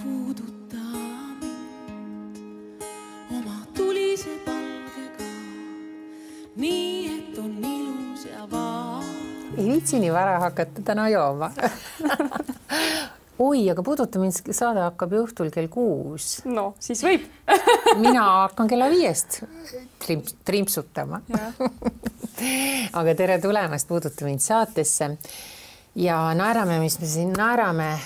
puuduta mind oma tulise palgega, nii et on ilus ja vaar. Ei viitsi nii vara hakata täna jooma. Oi, aga puuduta mind saade hakkab õhtul kell 6. No, siis võib. Mina hakkan kella 5 trimpsutama. Aga tere tulemast Puuduta mind saatesse. Ja naerame, mis me siin naerame.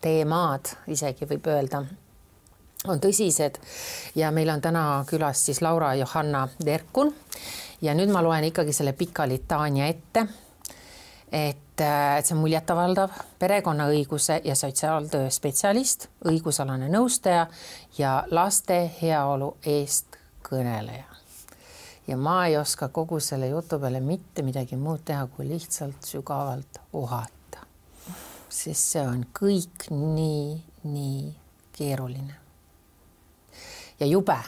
Teemad, isegi võib öelda, on tõsised. Ja meil on täna külas siis Laura Johanna Derkun. Ja nüüd ma loen ikkagi selle pika litaania ette. Et see on muljetavaldav perekonnaõiguse ja sotsiaaltöö spetsialist, õigusalane nõustaja ja laste heaolu eest kõneleja. Ja ma ei oska kogu selle jutu peale mitte midagi muud teha, kui lihtsalt sügavalt ohata. Sest see on kõik nii keeruline. Ja jube.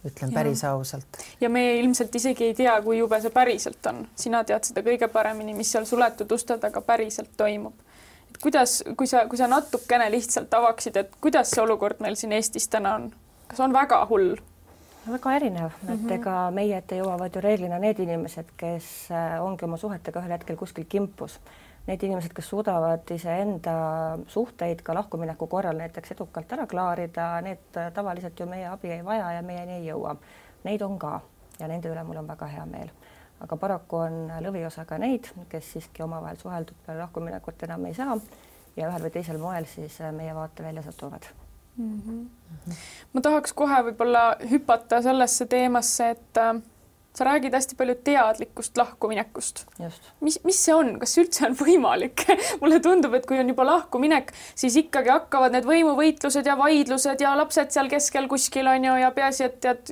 Ütlen päris ausalt. Ja me ilmselt isegi ei tea, kui jube see päriselt on. Sina tead seda kõige paremini, mis seal suletud uste taga päriselt toimub. Et kuidas, kui sa natukene lihtsalt avaksid, et kuidas see olukord meil siin Eestis täna on? Kas on väga hull? Väga erinev. Et ega meie ette jõuavad ju reeglina need inimesed, kes ongi oma suhetega ühel hetkel kuskil kimpus. Need inimesed, kes suudavad iseenda suhteid ka lahkumineku korral näiteks edukalt ära klaarida, need tavaliselt ju meie abi ei vaja ja meieni ei jõua. Neid on ka ja nende üle mul on väga hea meel. Aga paraku on lõviosa ka neid, kes siiski omavahel suheldud peale lahkuminekut enam ei saa ja ühel või teisel moel siis meie vaate välja satuvad. Ma tahaks kohe võib-olla hüpata sellesse teemasse, et sa räägid hästi palju teadlikust lahkuminekust. Just. Mis see on? Kas üldse on võimalik? Mulle tundub, et kui on juba lahkuminek, siis ikkagi hakkavad need võimuvõitlused ja vaidlused ja lapsed seal keskel kuskil on ja peaasi, et tead,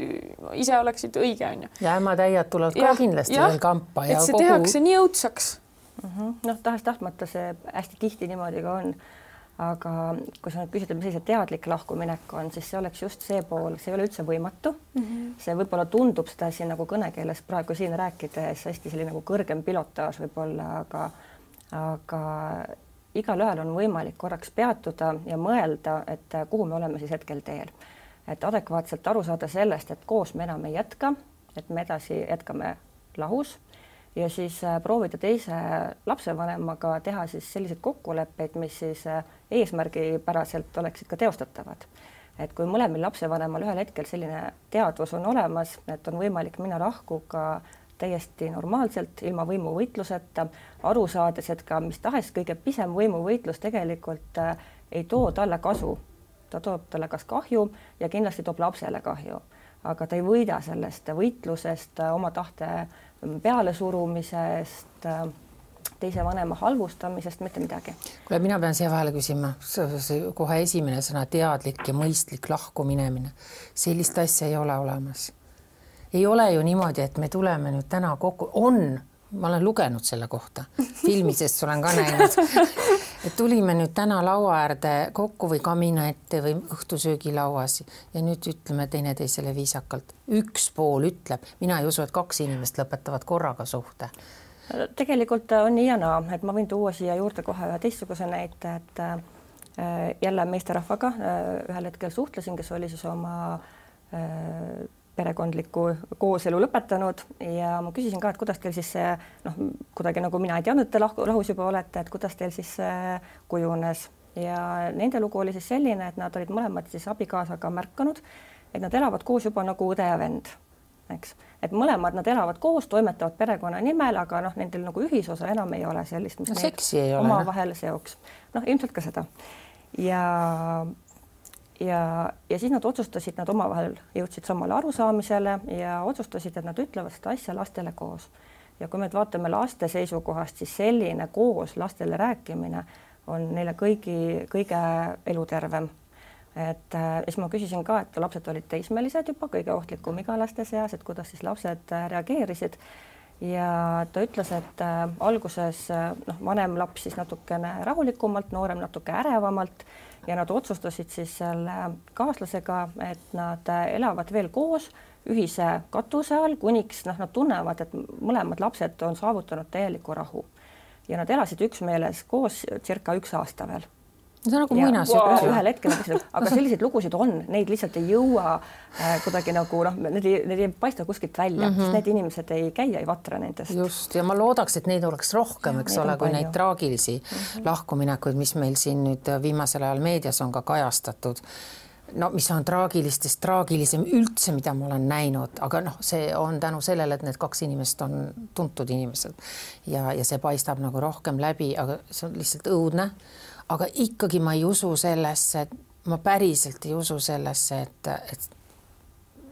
ise oleksid õige on ju. Ja ematäiad tulevad ka kindlasti veel kampa. Et see tehakse nii õudsaks. Noh, tahtmata see hästi tihti niimoodi ka on. Aga kui sa nüüd küsida, mis see teadlik lahkuminek on, siis see oleks just see pool, see ei ole üldse võimatu. See võib-olla tundub seda siin nagu kõnekeeles praegu siin rääkides hästi selline nagu kõrgem pilotaaž võib-olla, aga igal ühel on võimalik korraks peatuda ja mõelda, et kuhu me oleme siis hetkel teel. Et adekvaatselt aru saada sellest, et koos me enam ei jätka, et me edasi jätkame lahus. Ja siis proovida teise lapsevanemaga teha siis sellised kokkuleppeid, mis siis eesmärgipäraselt oleksid ka teostatavad. Et kui mõlemil lapsevanemal ühel hetkel selline teadvus on olemas, et on võimalik minna lahkuga täiesti normaalselt, ilma võimuvõitluseta, aru saades, et ka mis tahes kõige pisem võimuvõitlus tegelikult ei too talle kasu. Ta toob talle kas kahju ja kindlasti toob lapsele kahju. Aga ta ei võida sellest võitlusest, oma tahte pealesurumisest, teise vanema halvustamisest, mitte midagi. Kuule, mina pean siia vahele küsima. Kohe esimene sõna teadlik ja mõistlik lahkuminemine. Sellist asja ei ole olemas. Ei ole ju niimoodi, et me tuleme nüüd täna kokku. Ma olen lugenud selle kohta. Filmisest olen ka näinud. Et tulime nüüd täna laua äärde kokku või kamina ette või õhtusöögilauas ja nüüd ütleme teineteisele viisakalt. Üks pool ütleb, mina ei usu, et 2 inimest lõpetavad korraga suhte. Tegelikult on nii ja naa, et ma võin tuua siia juurde kohe ühe teistsuguse näite, et jälle meesterahvaga ühel hetkel suhtlesin, kes oli siis oma perekondliku kooselu lõpetanud ja ma küsisin ka, et kuidas teil siis see, kuidagi nagu mina ei teadnud, et te lahus juba olete, et kuidas teil siis kujunes. Ja nende lugu oli siis selline, et nad olid mõlemad siis abikaasaga märkanud, et nad elavad koos juba nagu õde ja vend. Eks? Et mõlemad nad elavad koos, toimetavad perekonna nimel, aga nendel nagu ühisosa enam ei ole sellist, mis seksi ei ole, omavahel seoks. Ilmselt ka seda. Ja siis nad otsustasid, nad omavahel jõudsid samale arusaamisele ja otsustasid, et nad ütlevad seda asja lastele koos. Ja kui me vaatame laste seisukohast, siis selline koos lastele rääkimine on neile kõige elutervem. Et siis ma küsisin ka, et lapsed olid teismelised juba kõige ohtlikum iga laste seas, et kuidas siis lapsed reageerisid. Ja ta ütles, et alguses vanem laps siis natukene rahulikumalt, noorem natuke ärevamalt ja nad otsustasid siis selle kaaslasega, et nad elavad veel koos ühise katuse all, kuniks nad tunnevad, et mõlemad lapsed on saavutanud täieliku rahu. Ja nad elasid üksmeeles koos circa 1 aasta veel. See on nagu muinasjutt. Ühel hetkel, aga selliseid lugusid on, neid lihtsalt ei jõua kuidagi nagu need ei paista kuskilt välja, sest need inimesed ei käi ja ei vatra nendest. Just, ja ma loodaks, et neid oleks rohkem, eks ole, kui neid traagilisi lahkuminekuid, mis meil siin nüüd viimasel ajal meedias on ka kajastatud. No mis on traagilistest traagilisem üldse, mida ma olen näinud, aga see on tänu sellele, et need 2 inimest on tuntud inimesed ja see paistab nagu rohkem läbi, aga see on lihtsalt õudne. Aga ikkagi ma ei usu sellesse, ma päriselt ei usu sellesse, et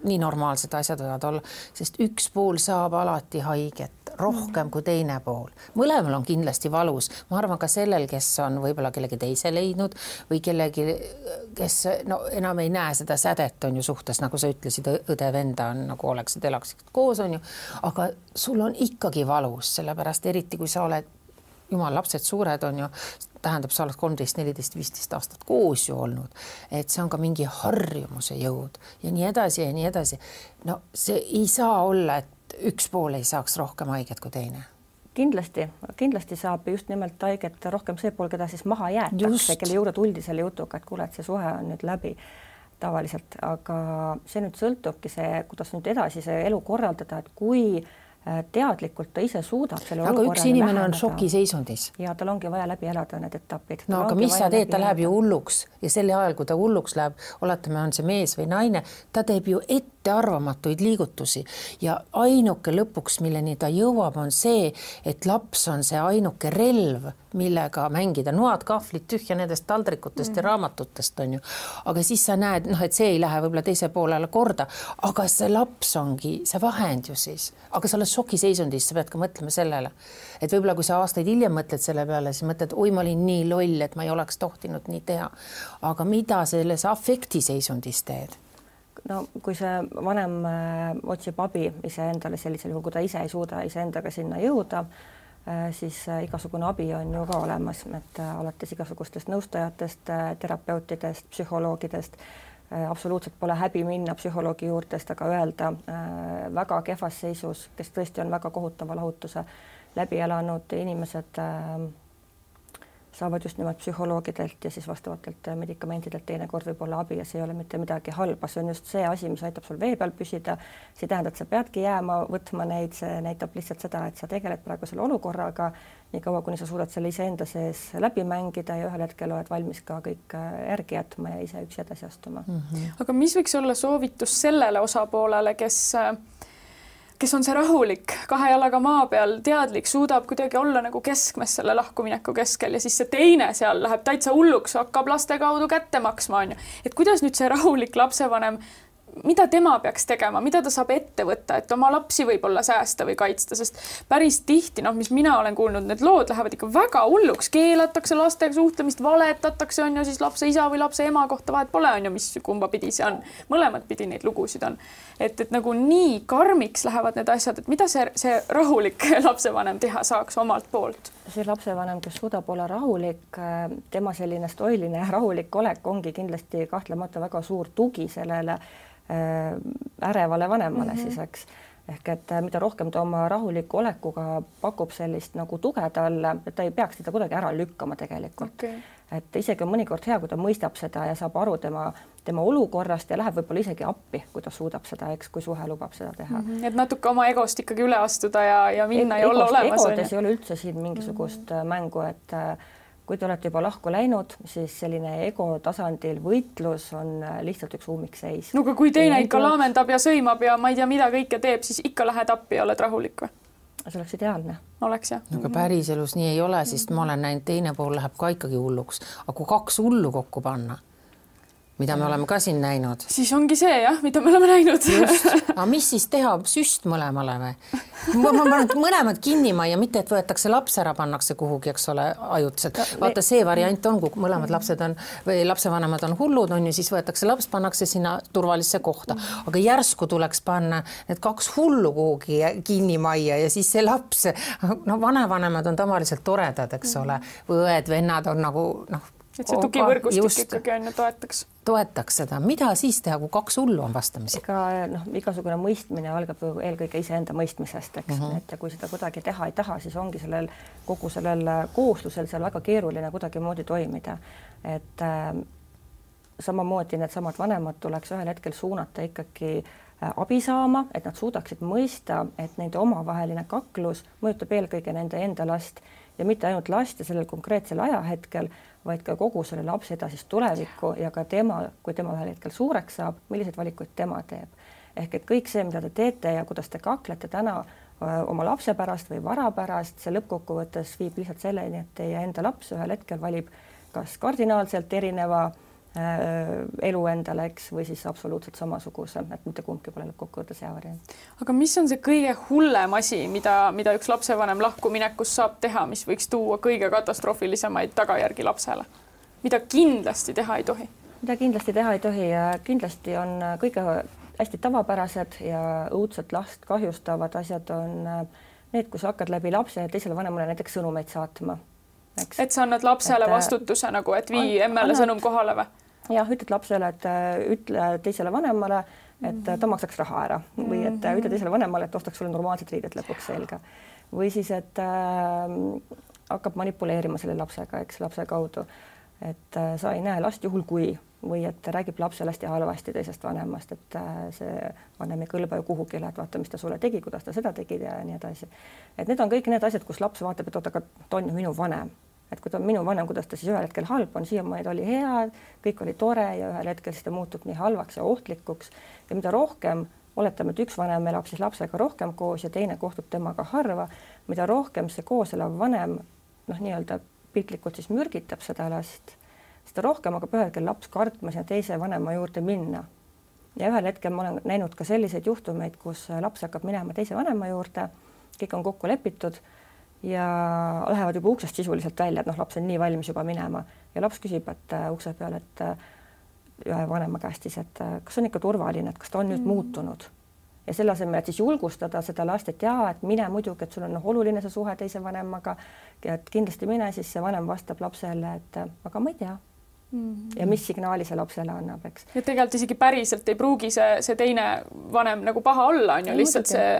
nii normaalsed asjad võivad olla, sest üks pool saab alati haiget rohkem kui teine pool. Mõlemal on kindlasti valus. Ma arvan ka sellel, kes on võib-olla kellegi teise leidnud või kellegi, kes enam ei näe seda sädet on ju suhtes, nagu sa ütlesid, õde-venda on nagu oleksid elaksid koos on ju, aga sul on ikkagi valus, sellepärast eriti kui sa oled, jumal, lapsed suured on ju, tähendab, sa oled 13, 14, 15 aastat koos ju olnud, et see on ka mingi harjumuse jõud ja nii edasi ja nii edasi. No see ei saa olla, et üks pool ei saaks rohkem haiget kui teine. Kindlasti saab just nimelt haiget rohkem see pool, keda siis maha jäetakse, kelle juurde tuldi selle jutuga, et kuule, et see suhe on nüüd läbi tavaliselt, aga see nüüd sõltubki see, kuidas nüüd edasi see elu korraldada, et kui teadlikult ta ise suudab selle aga üks inimene on šokiseisundis. Ja tal ongi vaja läbi elada need etapid. No aga mis sa teed, ta läheb ju hulluks ja selle ajal, kui ta hulluks läheb, oletame, on see mees või naine, ta teeb ju ettearvamatuid liigutusi ja ainuke lõpuks, milleni ta jõuab, on see, et laps on see ainuke relv, millega mängida noad, kahvlid tühja nendest taldrikutest ja raamatutest on ju. Aga siis sa näed, et see ei lähe võib-olla teise poolele korda, aga see laps ongi see vahend ju siis. Aga sa oled šokiseisundis, sa pead ka mõtlema sellele. Et võib-olla kui sa aastaid hiljem mõtled selle peale, siis mõtled, oi, ma olin nii loll, et ma ei oleks tohtinud nii teha. Aga mida selles afektiseisundis teed? No kui see vanem otsib abi iseendale sellisel juhul, kui ta ise ei suuda iseendaga sinna jõuda, siis igasugune abi on ju ka olemas, et alates igasugustest nõustajatest, terapeutidest, psühholoogidest, absoluutselt pole häbi minna psühholoogi juurdest, aga öelda väga kehvas seisus, kes tõesti on väga kohutava lahutuse läbi elanud inimesed, saavad just nimelt psühholoogidelt ja siis vastavatelt medikamentidelt teinekord võib olla abi ja see ei ole mitte midagi halba, see on just see asi, mis aitab sul vee peal püsida, see tähendab, et sa peadki jääma võtma neid, see näitab lihtsalt seda, et sa tegeled praegu selle olukorraga nii kaua, kuni sa suudad selle iseenda sees läbi mängida ja ühel hetkel oled valmis ka kõik järgi jätma ja ise üksi edasi astuma. Aga mis võiks olla soovitus sellele osapoolele, kes on see rahulik, 2 jalaga maa peal, teadlik, suudab kuidagi olla nagu keskmes selle lahkumineku keskel ja siis see teine seal läheb täitsa hulluks, hakkab laste kaudu kätte maksma, on ju. Et kuidas nüüd see rahulik lapsevanem, mida tema peaks tegema, mida ta saab ette võtta, et oma lapsi võib-olla säästa või kaitsta, sest päris tihti, mis mina olen kuulnud, need lood lähevad ikka väga hulluks, keelatakse lastega suhtlemist, valetatakse, on ju, siis lapse isa või lapse ema kohta vahet pole, on ju, mis kumba pidi see on. Mõlemad pidi neid lugusid on. Et nagu nii karmiks lähevad need asjad, et mida see rahulik lapsevanem teha saaks omalt poolt? See lapsevanem, kes suudab olla rahulik, tema selline stoiline rahulik olek ongi kindlasti kahtlemata väga suur tugi sellele ärevale vanemale siis, eks. Ehk et mida rohkem ta oma rahuliku olekuga pakub sellist nagu tuge talle, et ta ei peaks teda kuidagi ära lükkama tegelikult. Okay. Et isegi on mõnikord hea, kui ta mõistab seda ja saab aru tema olukorrast ja läheb võib-olla isegi appi, kui ta suudab seda, eks, kui suhe lubab seda teha. Et natuke oma egost ikkagi üle astuda ja minna ja olla olemas. Egodes ei ole üldse siin mingisugust mängu, et kui te olete juba lahku läinud, siis selline ego tasandil võitlus on lihtsalt üks ummikseis. No kui teine ikka laamendab ja sõimab ja ma ei tea, mida kõike teeb, siis ikka lähed appi ja oled rahulik või? See oleks ideaalne. Oleks jah. Aga päriselus nii ei ole, sest ma olen näinud, teine pool läheb ka ikkagi hulluks. Aga kui 2 hullu kokku panna, mida me oleme ka siin näinud. Siis ongi see jah, mida me oleme näinud. Just. Aga mis siis teha? Süst mõlemale või? Mõlemad kinni majja, mitte et võetakse laps ära, pannakse kuhugi, eks ole, ajutiselt. Vaata, see variant on, kui mõlemad lapsed on või lapsevanemad on hullud, on ju, siis võetakse laps, pannakse sinna turvalisse kohta. Aga järsku tuleks panna need 2 hullu kuhugi kinni majja ja siis see laps, vanavanemad on tavaliselt toredad, eks ole, või õed, vennad on nagu, et see tugivõrgustik ikkagi on ju toetaks seda. Mida siis teha, kui 2 hullu on vastamisi? Igasugune mõistmine algab eelkõige iseenda mõistmisest, eks. Et ja kui seda kuidagi teha ei taha, siis ongi kogu sellel kooslusel seal väga keeruline kuidagimoodi toimida. Et samamoodi needsamad vanemad tuleks ühel hetkel suunata ikkagi abi saama, et nad suudaksid mõista, et nende omavaheline kaklus mõjutab eelkõige nende enda last ja mitte ainult last ja sellel konkreetsel ajahetkel, vaid ka kogu selle lapse edasist tulevikku ja ka tema, kui tema ühel hetkel suureks saab, milliseid valikuid tema teeb. Ehk et kõik see, mida te teete ja kuidas te kaklete täna oma lapse pärast või vara pärast, see lõppkokkuvõttes viib lihtsalt selleni, et teie enda laps ühel hetkel valib kas kardinaalselt erineva elu endale, eks, või siis absoluutselt samasuguse, et mitte kumbki pole lõppkokkuvõttes hea variant. Aga mis on see kõige hullem asi, mida üks lapsevanem lahkuminekus saab teha, mis võiks tuua kõige katastroofilisemaid tagajärgi lapsele? Mida kindlasti teha ei tohi? Mida kindlasti teha ei tohi ja kindlasti on kõige hästi tavapärased ja õudselt last kahjustavad asjad on need, kus hakkad läbi lapse teisele vanemale näiteks sõnumeid saatma. Eks? Et sa annad lapsele vastutuse nagu, et vii emmele sõnum kohale või? Jah, ütled lapsele, et ütle teisele vanemale, et ta maksaks raha ära või et ütle teisele vanemale, et ostaks sulle normaalsed riided lõpuks selga. Või siis, et hakkab manipuleerima selle lapsega, eks, lapse kaudu, et sa ei näe last juhul kui või et räägib lapsele hästi halvasti teisest vanemast, et see vanem ei kõlba ju kuhugile, et vaata, mis ta sulle tegi, kuidas ta seda tegi ja nii edasi. Et need on kõik need asjad, kus laps vaatab, et oota, aga ta on ju minu vanem. Et kui ta on minu vanem, kuidas ta siis ühel hetkel halb on, siiamaani oli hea, kõik oli tore ja ühel hetkel siis ta muutub nii halvaks ja ohtlikuks ja mida rohkem, oletame, et üks vanem elab siis lapsega rohkem koos ja teine kohtub temaga harva, mida rohkem see koos elav vanem nii-öelda piltlikult siis mürgitab seda last, seda rohkem hakkab ühel hetkel laps kartma sinna teise vanema juurde minna. Ja ühel hetkel ma olen näinud ka selliseid juhtumeid, kus laps hakkab minema teise vanema juurde, kõik on kokku lepitud ja lähevad juba uksest sisuliselt välja, et laps on nii valmis juba minema ja laps küsib, et ukse peal, et ühe vanema käest siis, et kas on ikka turvaline, et kas ta on nüüd muutunud ja selle asemel, et siis julgustada seda last, et jaa, et mine muidugi, et sul on oluline see suhe teise vanemaga ja et kindlasti mine, siis see vanem vastab lapsele, et aga ma ei tea. Ja mis signaali see lapsele annab, eks. Ja tegelikult isegi päriselt ei pruugi see teine vanem nagu paha olla, on ju lihtsalt see,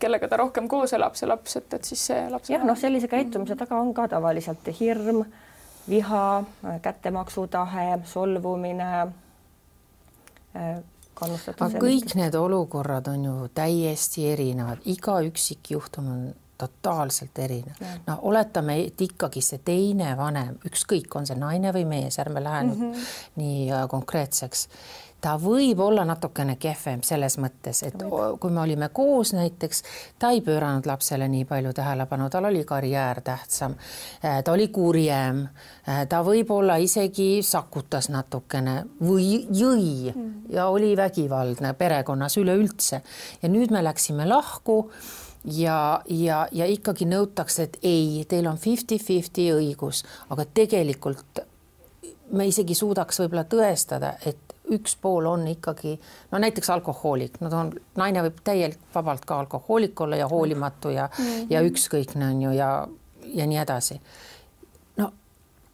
kellega ta rohkem koos elab, see laps, et siis see laps. Jah, sellise käitumise taga on ka tavaliselt hirm, viha, kättemaksutahe, solvumine, kannustatus. Aga kõik need olukorrad on ju täiesti erinevad, iga üksik juhtum on totaalselt erinev. Oletame, et ikkagi see teine vanem, ükskõik on see naine või mees, ärme lähe nüüd nii konkreetseks. Ta võib olla natukene kehvem selles mõttes, et kui me olime koos näiteks, ta ei pööranud lapsele nii palju tähelepanu, tal oli karjäär tähtsam, ta oli kurjem, ta võib-olla isegi sakutas natukene või jõi ja oli vägivaldne perekonnas üleüldse. Ja nüüd me läksime lahku ja ikkagi nõutakse, et ei, teil on 50-50 õigus, aga tegelikult me isegi suudaks võib-olla tõestada, et üks pool on ikkagi, näiteks alkohoolik, naine võib täielikult vabalt ka alkohoolik olla ja hoolimatu ja ükskõikne on ju ja nii edasi.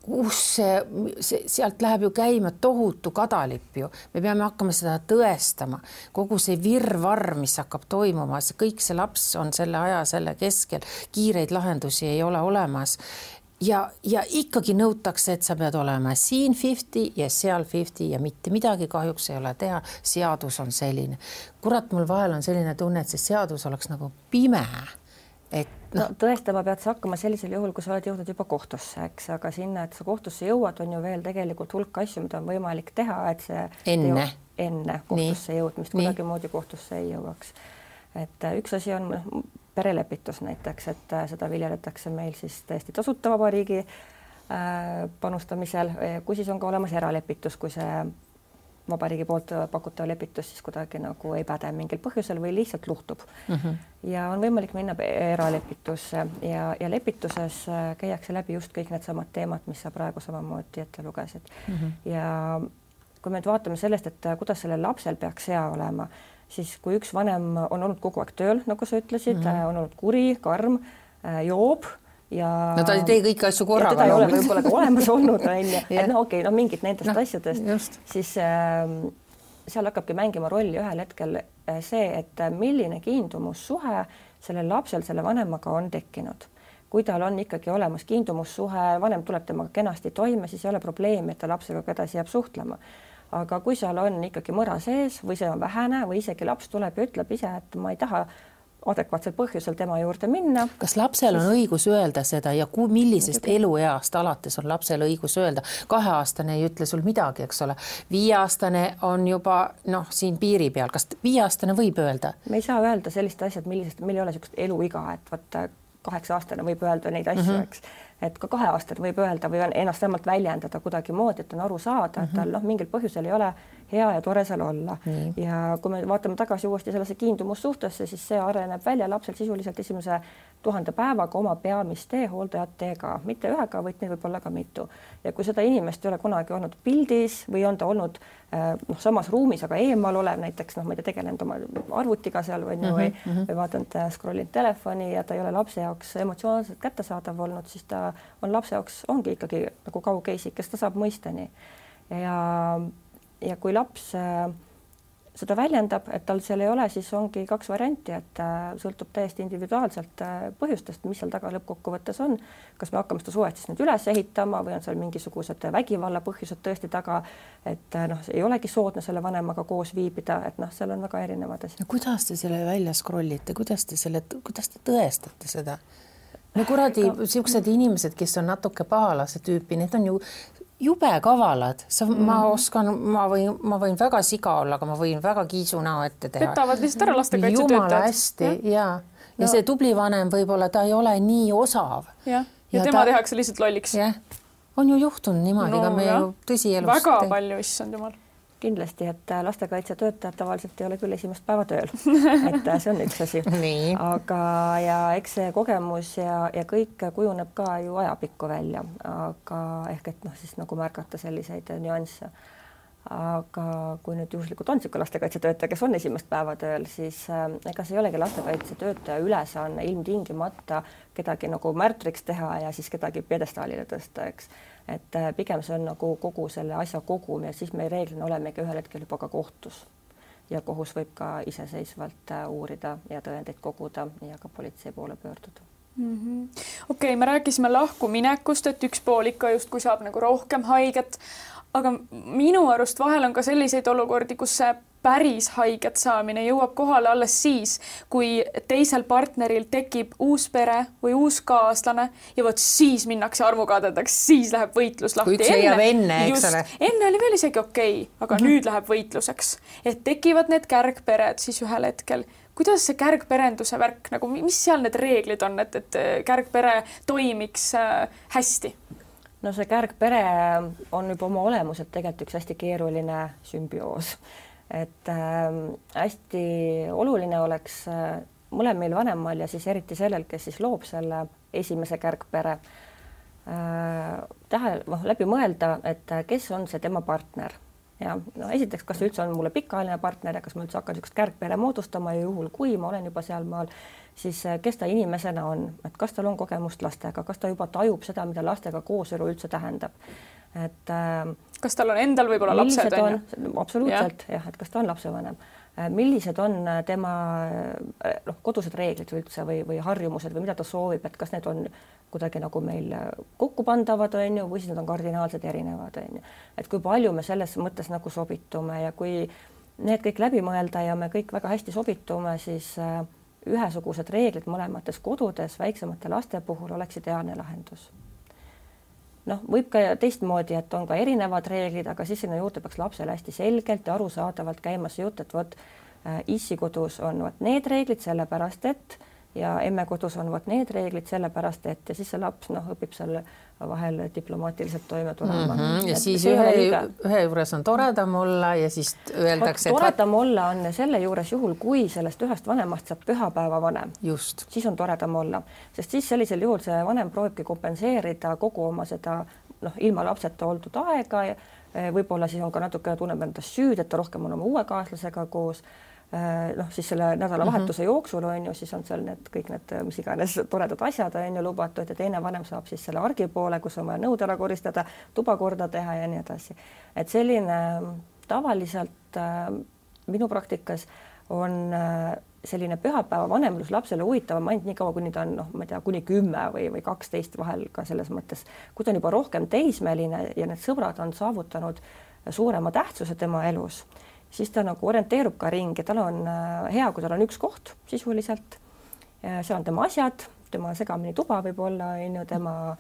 Kus sealt läheb ju käima tohutu kadalipp ju. Me peame hakkama seda tõestama. Kogu see virvarr, mis hakkab toimuma, kõik see laps on selle aja, selle keskel, kiireid lahendusi ei ole olemas. Ja ikkagi nõutakse, et sa pead olema siin 50 ja seal 50 ja mitte midagi kahjuks ei ole teha. Seadus on selline. Kurat, mul vahel on selline tunne, et see seadus oleks nagu pime. Tõestama pead sa hakkama sellisel juhul, kui sa oled jõudnud juba kohtusse, eks, aga sinna, et sa kohtusse jõuad, on ju veel tegelikult hulk asju, mida on võimalik teha, et see enne kohtusse jõudmist kuidagimoodi kohtusse ei jõuaks. Et üks asi on perelepitus näiteks, et seda viljeletakse meil siis täiesti tasuta vabariigi panustamisel, kui siis on ka olemas eralepitus, kui see vabariigi poolt pakutav lepitus siis kuidagi nagu ei päde mingil põhjusel või lihtsalt luhtub. Ja on võimalik minna eralepitusse ja lepituses käiakse läbi just kõik need samad teemad, mis sa praegu samamoodi ette lugesid. Ja kui me nüüd vaatame sellest, et kuidas sellel lapsel peaks hea olema, siis kui üks vanem on olnud kogu aeg tööl, nagu sa ütlesid, on olnud kuri, karm, joob no ta ei tee kõiki asju korraga. Teda ei ole võib-olla ka olemas olnud, et no okei, no mingid nendest asjadest, siis seal hakkabki mängima rolli ühel hetkel see, et milline kiindumussuhe sellel lapsel selle vanemaga on tekkinud. Kui tal on ikkagi olemas kiindumussuhe, vanem tuleb temaga kenasti toime, siis ei ole probleemi, et ta lapsega edasi jääb suhtlema. Aga kui seal on ikkagi mõra sees või see on vähene või isegi laps tuleb ja ütleb ise, et ma ei taha adekvaatsel põhjusel tema juurde minna. Kas lapsel on õigus öelda seda ja millisest elueast alates on lapsel õigus öelda? 2-aastane ei ütle sul midagi, eks ole. 5-aastane on juba siin piiri peal. Kas 5-aastane võib öelda? Me ei saa öelda sellist asjad, meil ei ole sellist eluiga, et 8-aastane võib öelda neid asju, eks. Et ka 2-aastane võib öelda või ennast vähemalt väljendada kuidagi moodi, et on aru saada, et tal mingil põhjusel ei ole hea ja tore seal olla. Ja kui me vaatame tagasi uuesti sellesse kiindumussuhtesse, siis see areneb välja lapsel sisuliselt esimese 1000 päevaga oma peamiste hooldajatega, mitte ühega, vaid neid võib olla ka mitu. Ja kui seda inimest ei ole kunagi olnud pildis või on ta olnud samas ruumis, aga eemal olev, näiteks ma ei tea, tegelenud oma arvutiga seal või vaatanud, scrollinud telefoni ja ta ei ole lapse jaoks emotsionaalselt kättesaadav olnud, siis ta on lapse jaoks ongi ikkagi nagu kaugeisik, kes ta saab mõisteni. Ja kui laps seda väljendab, et tal seal ei ole, siis ongi 2 varianti, et sõltub täiesti individuaalselt põhjustest, mis seal taga lõppkokkuvõttes on. Kas me hakkame seda suhet siis nüüd üles ehitama või on seal mingisugused vägivalla põhjused tõesti taga, et ei olegi soodne selle vanemaga koos viibida, et seal on väga erinevad asjad. Kuidas te selle välja scrollite? Kuidas te tõestate seda? No kuradi, siuksed inimesed, kes on natuke pahalase tüüpi, need on ju jube kavalad. Ma võin väga siga olla, aga ma võin väga kiisu näo ette teha. Petavad lihtsalt ära lastekaitsetöötajad. Jumala hästi, ja see tubli vanem võib-olla ta ei ole nii osav. Ja tema tehakse lihtsalt lolliks. On ju juhtunud niimoodi, aga me ju tõsielust. Väga palju, issand jumal. Kindlasti, et lastekaitsetöötajad tavaliselt ei ole küll esimest päeva tööl, et see on üks asi. Aga ja eks see kogemus ja kõik kujuneb ka ju ajapikku välja, aga ehk et siis nagu märgata selliseid nüansse. Aga kui nüüd juhuslikult on siuke lastekaitsetöötaja, kes on esimest päeva tööl, siis ega see ei olegi lastekaitsetöötaja ülesanne ilmtingimata kedagi nagu märtriks teha ja siis kedagi pjedestaalile tõsta, eks. Et pigem see on nagu kogu selle asja kogum ja siis me reeglina olemegi ühel hetkel juba ka kohtus. Ja kohus võib ka iseseisvalt uurida ja tõendeid koguda ja ka politsei poole pöörduda. Okei, me rääkisime lahkuminekust, et üks pool ikka just kui saab nagu rohkem haiget, aga minu arust vahel on ka selliseid olukordi, kus see päris haiget saamine jõuab kohale alles siis, kui teisel partneril tekib uus pere või uus kaaslane ja vot siis minnakse armukadedaks, siis läheb võitlus lahti. Kui üks leiab enne, eks ole. Enne oli veel isegi okei, aga nüüd läheb võitluseks. Et tekivad need kärgpered siis ühel hetkel. Kuidas see kärgperenduse värk, nagu mis seal need reeglid on, et kärgpere toimiks hästi? No see kärgpere on juba oma olemuselt tegelikult üks hästi keeruline sümbioos. Et hästi oluline oleks mõlemil vanemal ja siis eriti sellel, kes siis loob selle esimese kärgpere, läbi mõelda, et kes on see tema partner. Ja esiteks, kas üldse on mulle pikaajaline partner ja kas ma üldse hakkan niisugust kärgpere moodustama ja juhul, kui ma olen juba seal maal, siis kes ta inimesena on, et kas tal on kogemust lastega, kas ta juba tajub seda, mida lastega kooselu üldse tähendab. Et kas tal on endal võib-olla lapsed? Absoluutselt, jah, et kas ta on lapsevanem. Millised on tema kodused reeglid üldse või harjumused või mida ta soovib, et kas need on kuidagi nagu meil kokku pandavad või siis need on kardinaalselt erinevad. Et kui palju me selles mõttes nagu sobitume ja kui need kõik läbi mõelda ja me kõik väga hästi sobitume, siis ühesugused reeglid mõlemates kodudes väiksemate laste puhul oleks ideaalne lahendus. Võib ka teistmoodi, et on ka erinevad reeglid, aga siis sinna juurde peaks lapsele hästi selgelt ja arusaadavalt käimas jutt, et issi kodus on need reeglid sellepärast, et ja emme kodus on need reeglid sellepärast, et ja siis see laps õpib seal vahel diplomaatiliselt toime tulema. Ja siis ühe juures on toredam olla ja siis öeldakse, et toredam olla on selle juures juhul, kui sellest ühest vanemast saab pühapäeva vanem. Just. Siis on toredam olla, sest siis sellisel juhul see vanem proovibki kompenseerida kogu oma seda ilma lapseta oldud aega. Võib-olla siis on ka natuke tunneb endast süüd, et ta rohkem on oma uue kaaslasega koos. siis selle nädalavahetuse jooksul on ju, siis on seal kõik need mis iganes toredad asjad on ju lubatud ja teine vanem saab siis selle argipoole, kus on vaja nõud ära koristada, tuba korda teha ja nii edasi. Et selline tavaliselt minu praktikas on selline pühapäeva vanemlus lapsele huvitavam ainult nii kaua, kuni ta on, ma ei tea, kuni 10 või 12 vahel ka selles mõttes. Kui ta on juba rohkem teismeline ja need sõbrad on saavutanud suurema tähtsuse tema elus, siis ta nagu orienteerub ka ringi, tal on hea, kui tal on üks koht sisuliselt. See on tema asjad, tema segamini tuba võib olla, tema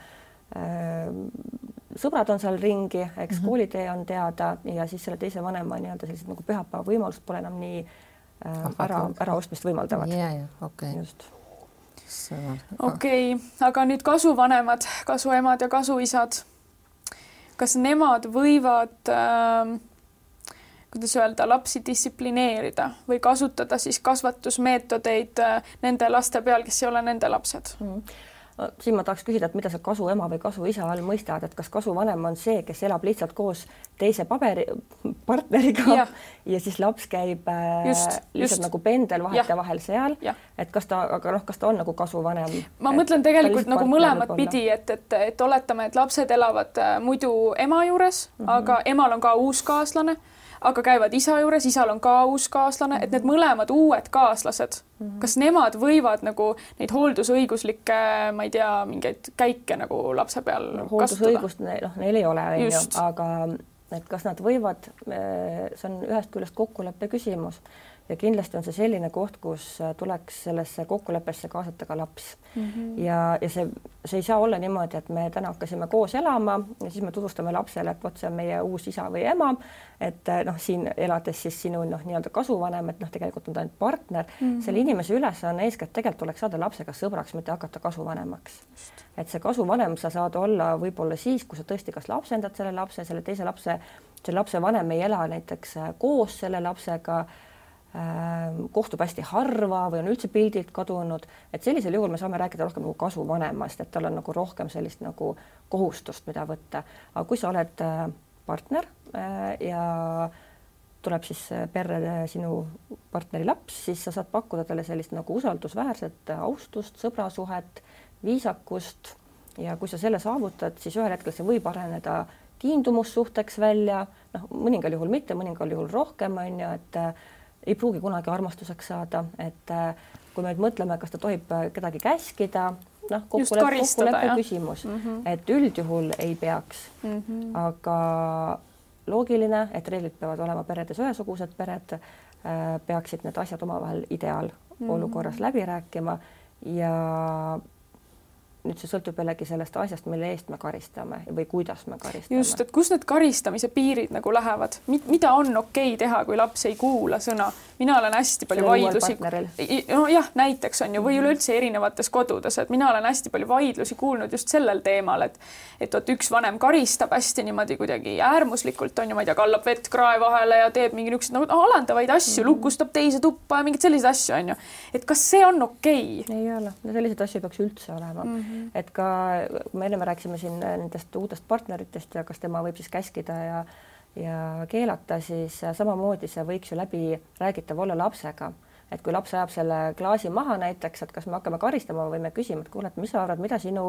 sõbrad on seal ringi, eks koolitee on teada ja siis selle teise vanema nii-öelda sellised nagu pühapäeva võimalused pole enam nii ära ostmist võimaldavad. Okay. Just. Okei, aga nüüd kasuvanemad, kasuemad ja kasuisad, kas nemad võivad, kuidas öelda, lapsi distsiplineerida või kasutada siis kasvatusmeetodeid nende laste peal, kes ei ole nende lapsed? Siin ma tahaks küsida, et mida sa kasuema või kasuisa all mõistad, et kas kasuvanem on see, kes elab lihtsalt koos teise partneriga ja siis laps käib lihtsalt nagu pendel vahete vahel seal, et kas ta on nagu kasuvanem? Ma mõtlen tegelikult nagu mõlemat pidi, et oletame, et lapsed elavad muidu ema juures, aga emal on ka uus kaaslane, aga käivad isa juures, isal on ka uus kaaslane, et need mõlemad uued kaaslased, kas nemad võivad nagu neid hooldusõiguslikke, ma ei tea, mingeid käike nagu lapse peal hooldusõigust neil ei ole, aga et kas nad võivad, see on ühest küljest kokkuleppe küsimus ja kindlasti on see selline koht, kus tuleks sellesse kokkuleppesse kaasata ka laps. Ja see ei saa olla niimoodi, et me täna hakkasime koos elama ja siis me tutvustame lapsele, et see on meie uus isa või ema, et siin elades siis sinu nii-öelda kasuvanem, et tegelikult on ta ainult partner. Selle inimese ülesanne eeskätt tegelikult tuleks saada lapsega sõbraks, mitte hakata kasuvanemaks. Et see kasuvanem sa saad olla võib-olla siis, kui sa tõesti kas lapsendad selle lapse, selle teise lapse, selle lapse vanem ei ela näiteks koos selle lapsega, kohtub hästi harva või on üldse pildilt kadunud, et sellisel juhul me saame rääkida rohkem nagu kasuvanemast, et tal on nagu rohkem sellist nagu kohustust, mida võtta. Aga kui sa oled partner ja tuleb siis perre sinu partneri laps, siis sa saad pakkuda talle sellist nagu usaldusväärset austust, sõbrasuhet, viisakust ja kui sa selle saavutad, siis ühel hetkel see võib areneda kiindumussuhteks välja, mõningal juhul mitte, mõningal juhul rohkem on ju, et ei pruugi kunagi armastuseks saada, et kui me mõtleme, kas ta tohib kedagi käskida, kokkuleppe küsimus, et üldjuhul ei peaks, aga loogiline, et reeglid peavad olema peredes ühesugused, pered peaksid need asjad omavahel ideaalolukorras läbi rääkima ja nüüd see sõltub jällegi sellest asjast, mille eest me karistame või kuidas me karistame. Just, et kus need karistamise piirid nagu lähevad? Mida on okei teha, kui laps ei kuula sõna? Mina olen hästi palju vaidlusi. Näiteks on ju, või üleüldse erinevates kodudes, et mina olen hästi palju vaidlusi kuulnud just sellel teemal, et üks vanem karistab hästi niimoodi kuidagi äärmuslikult on ju, ma ei tea, kallab vett krae vahele ja teeb mingi niisugused alandavaid asju, lukustab teise tuppa ja mingid sellised asju on ju. Et kas see on okei? Ei ole, sellised asju peaks üldse olema. Et ka, kui me enne rääkisime siin nendest uutest partneritest ja kas tema võib siis käskida ja keelata, siis samamoodi see võiks ju läbi räägitav olla lapsega. Et kui laps ajab selle klaasi maha näiteks, et kas me hakkame karistama või me küsime, et kuule, et mis sa arvad, mida sinu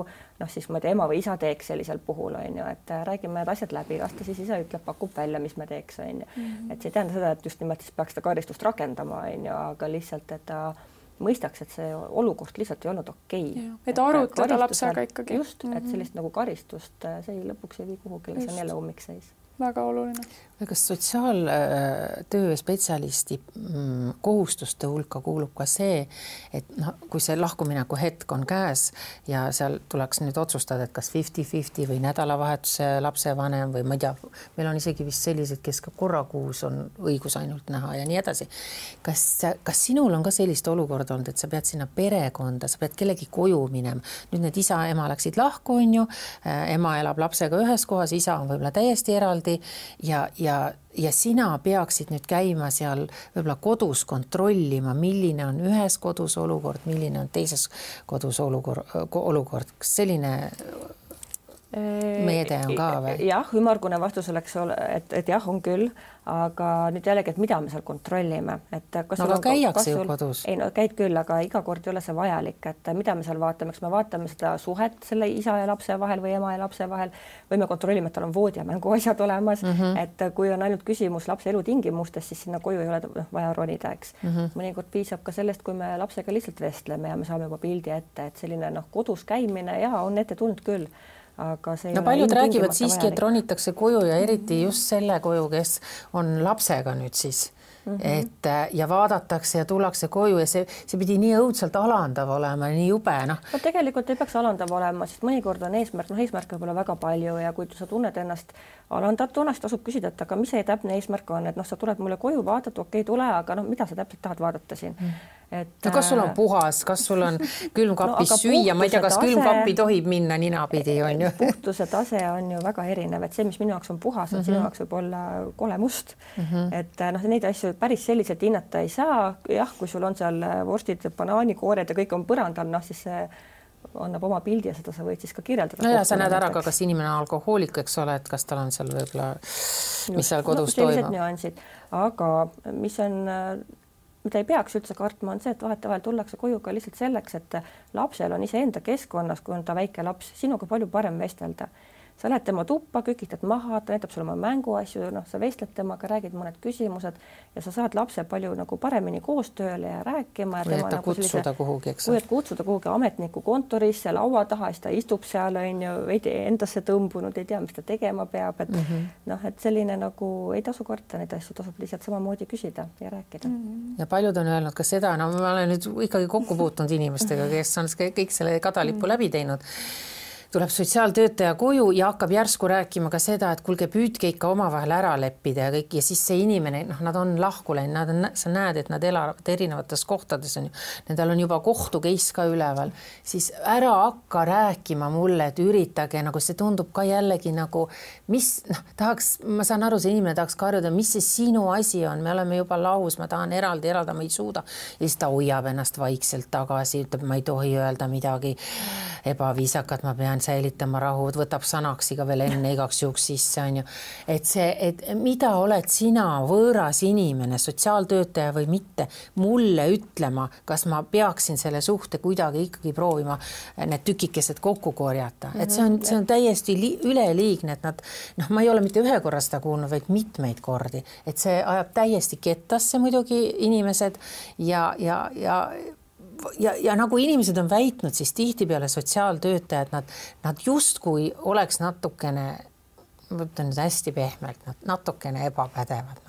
siis ma ei tea, ema või isa teeks sellisel puhul on ju, et räägime need asjad läbi, las ta siis ise ütleb, pakub välja, mis me teeks on ju. Et see ei tähenda seda, et just nimelt siis peaks ta karistust rakendama on ju, aga lihtsalt, et ta mõistaks, et see olukord lihtsalt ei olnud okei. Et arutleda lapsega ikkagi. Just, et sellist nagu karistust see lõpuks ei vii kuhugi, see on jälle ummikseis. Väga oluline. Kas sotsiaaltöö spetsialisti kohustuste hulka kuulub ka see, et kui see lahkumineku hetk on käes ja seal tuleks nüüd otsustada, et kas 50-50 või nädalavahetuse lapsevanem või ma ei tea, meil on isegi vist sellised, kes ka korra kuus on õigus ainult näha ja nii edasi. Kas sinul on ka sellist olukorda olnud, et sa pead sinna perekonda, sa pead kellegi koju minema? Nüüd need isa ja ema läksid lahku, on ju, ema elab lapsega ühes kohas, isa on võib-olla täiesti eraldi ja sina peaksid nüüd käima seal võib-olla kodus kontrollima, milline on ühes kodus olukord, milline on teises kodus olukord. Kas selline meede on ka või? Jah, ümmargune vastus oleks, et jah, on küll, aga nüüd jällegi, et mida me seal kontrollime, et kas no aga käiakse ju kodus. Ei, no käid küll, aga iga kord ei ole see vajalik, et mida me seal vaatame, kas me vaatame seda suhet selle isa ja lapse vahel või ema ja lapse vahel või me kontrollime, et tal on voodi ja mänguasjad olemas, et kui on ainult küsimus lapse elutingimustes, siis sinna koju ei ole vaja ronida, eks. Mõnikord piisab ka sellest, kui me lapsega lihtsalt vestleme ja me saame juba pildi ette, et selline kodus käimine ja on ette tulnud küll. Aga see no paljud räägivad siiski, et ronitakse koju ja eriti just selle koju, kes on lapsega nüüd siis, et ja vaadatakse ja tullakse koju ja see pidi nii õudselt alandav olema, nii jube, noh. No tegelikult ei peaks alandav olema, sest mõnikord on eesmärk võib olla väga palju ja kui sa tunned ennast alandatuna, siis tasub küsida, et aga mis see täpne eesmärk on, et sa tuled mulle koju, vaatad, okei, tule, aga mida sa täpselt tahad vaadata siin? No kas sul on puhas, kas sul on külmkapis süüa, ma ei tea, kas külmkapi tohib minna ninapidi, on ju? Puhtuse tase on ju väga erinev, et see, mis minu jaoks on puhas, sinu jaoks võib olla kole must. Et neid asju päris selliselt hinnata ei saa. Jah, kui sul on seal vorstid, banaanikoored ja kõik on põrandal, siis see annab oma pildi ja seda sa võid siis ka kirjeldada. No ja sa näed ära ka, kas inimene on alkohoolik, eks ole, et kas tal on seal võib-olla, mis seal kodus toimub. Nüansid. Aga mida ei peaks üldse kartma, on see, et vahetevahel tullakse koju ka lihtsalt selleks, et lapsel on iseenda keskkonnas, kui on ta väike laps, sinuga palju parem vestelda. Sa lähed tema tuppa, kükitad maha, ta näitab sulle oma mänguasju, sa vestled temaga, räägid mõned küsimused ja sa saad lapse palju paremini koostööle ja rääkima. Või et ta kutsuda kuhugi, eks? Või et kutsuda kuhugi ametniku kontorisse, laua taha, siis ta istub seal, veidi endasse tõmbunud, ei tea, mis ta tegema peab. Et et selline ei tasu karta neid asju, tasub lihtsalt samamoodi küsida ja rääkida. Ja paljud on öelnud ka seda, ma olen nüüd ikkagi kokku puutunud inimestega, kes on kõik selle kadalipu läbi teinud. Tuleb sotsiaaltöötaja koju ja hakkab järsku rääkima ka seda, et kuulge, püüdke ikka omavahel ära leppida ja kõik. Ja siis see inimene, nad on lahku läinud, sa näed, et nad elavad erinevates kohtades, nendel on juba kohtu case ka üleval. Siis ära hakka rääkima mulle, et üritage, see tundub ka jällegi mis, tahaks, ma saan aru, see inimene tahaks karjuda, mis see sinu asi on, me oleme juba lahus, ma tahan eralda, ma ei suuda. Ja siis ta hoiab ennast vaikselt tagasi, ütleb, ma ei tohi öelda midagi ebaviisakat, ma pean säilitama rahu, võtab sanaksiga veel enne igaks juhuks sisse, on ju. Et mida oled sina, võõras inimene, sotsiaaltöötaja või mitte, mulle ütlema, kas ma peaksin selle suhte kuidagi ikkagi proovima need tükikesed kokku korjata. Et see on täiesti üleliigne, et nad, ma ei ole mitte ühe korra seda kuulnud, vaid mitmeid kordi. Et see ajab täiesti kettasse muidugi inimesed ja nagu inimesed on väitnud, siis tihtipeale sotsiaaltöötajad, nad justkui oleks natukene, ma ütlen nüüd hästi pehmelt, natukene ebapädevad.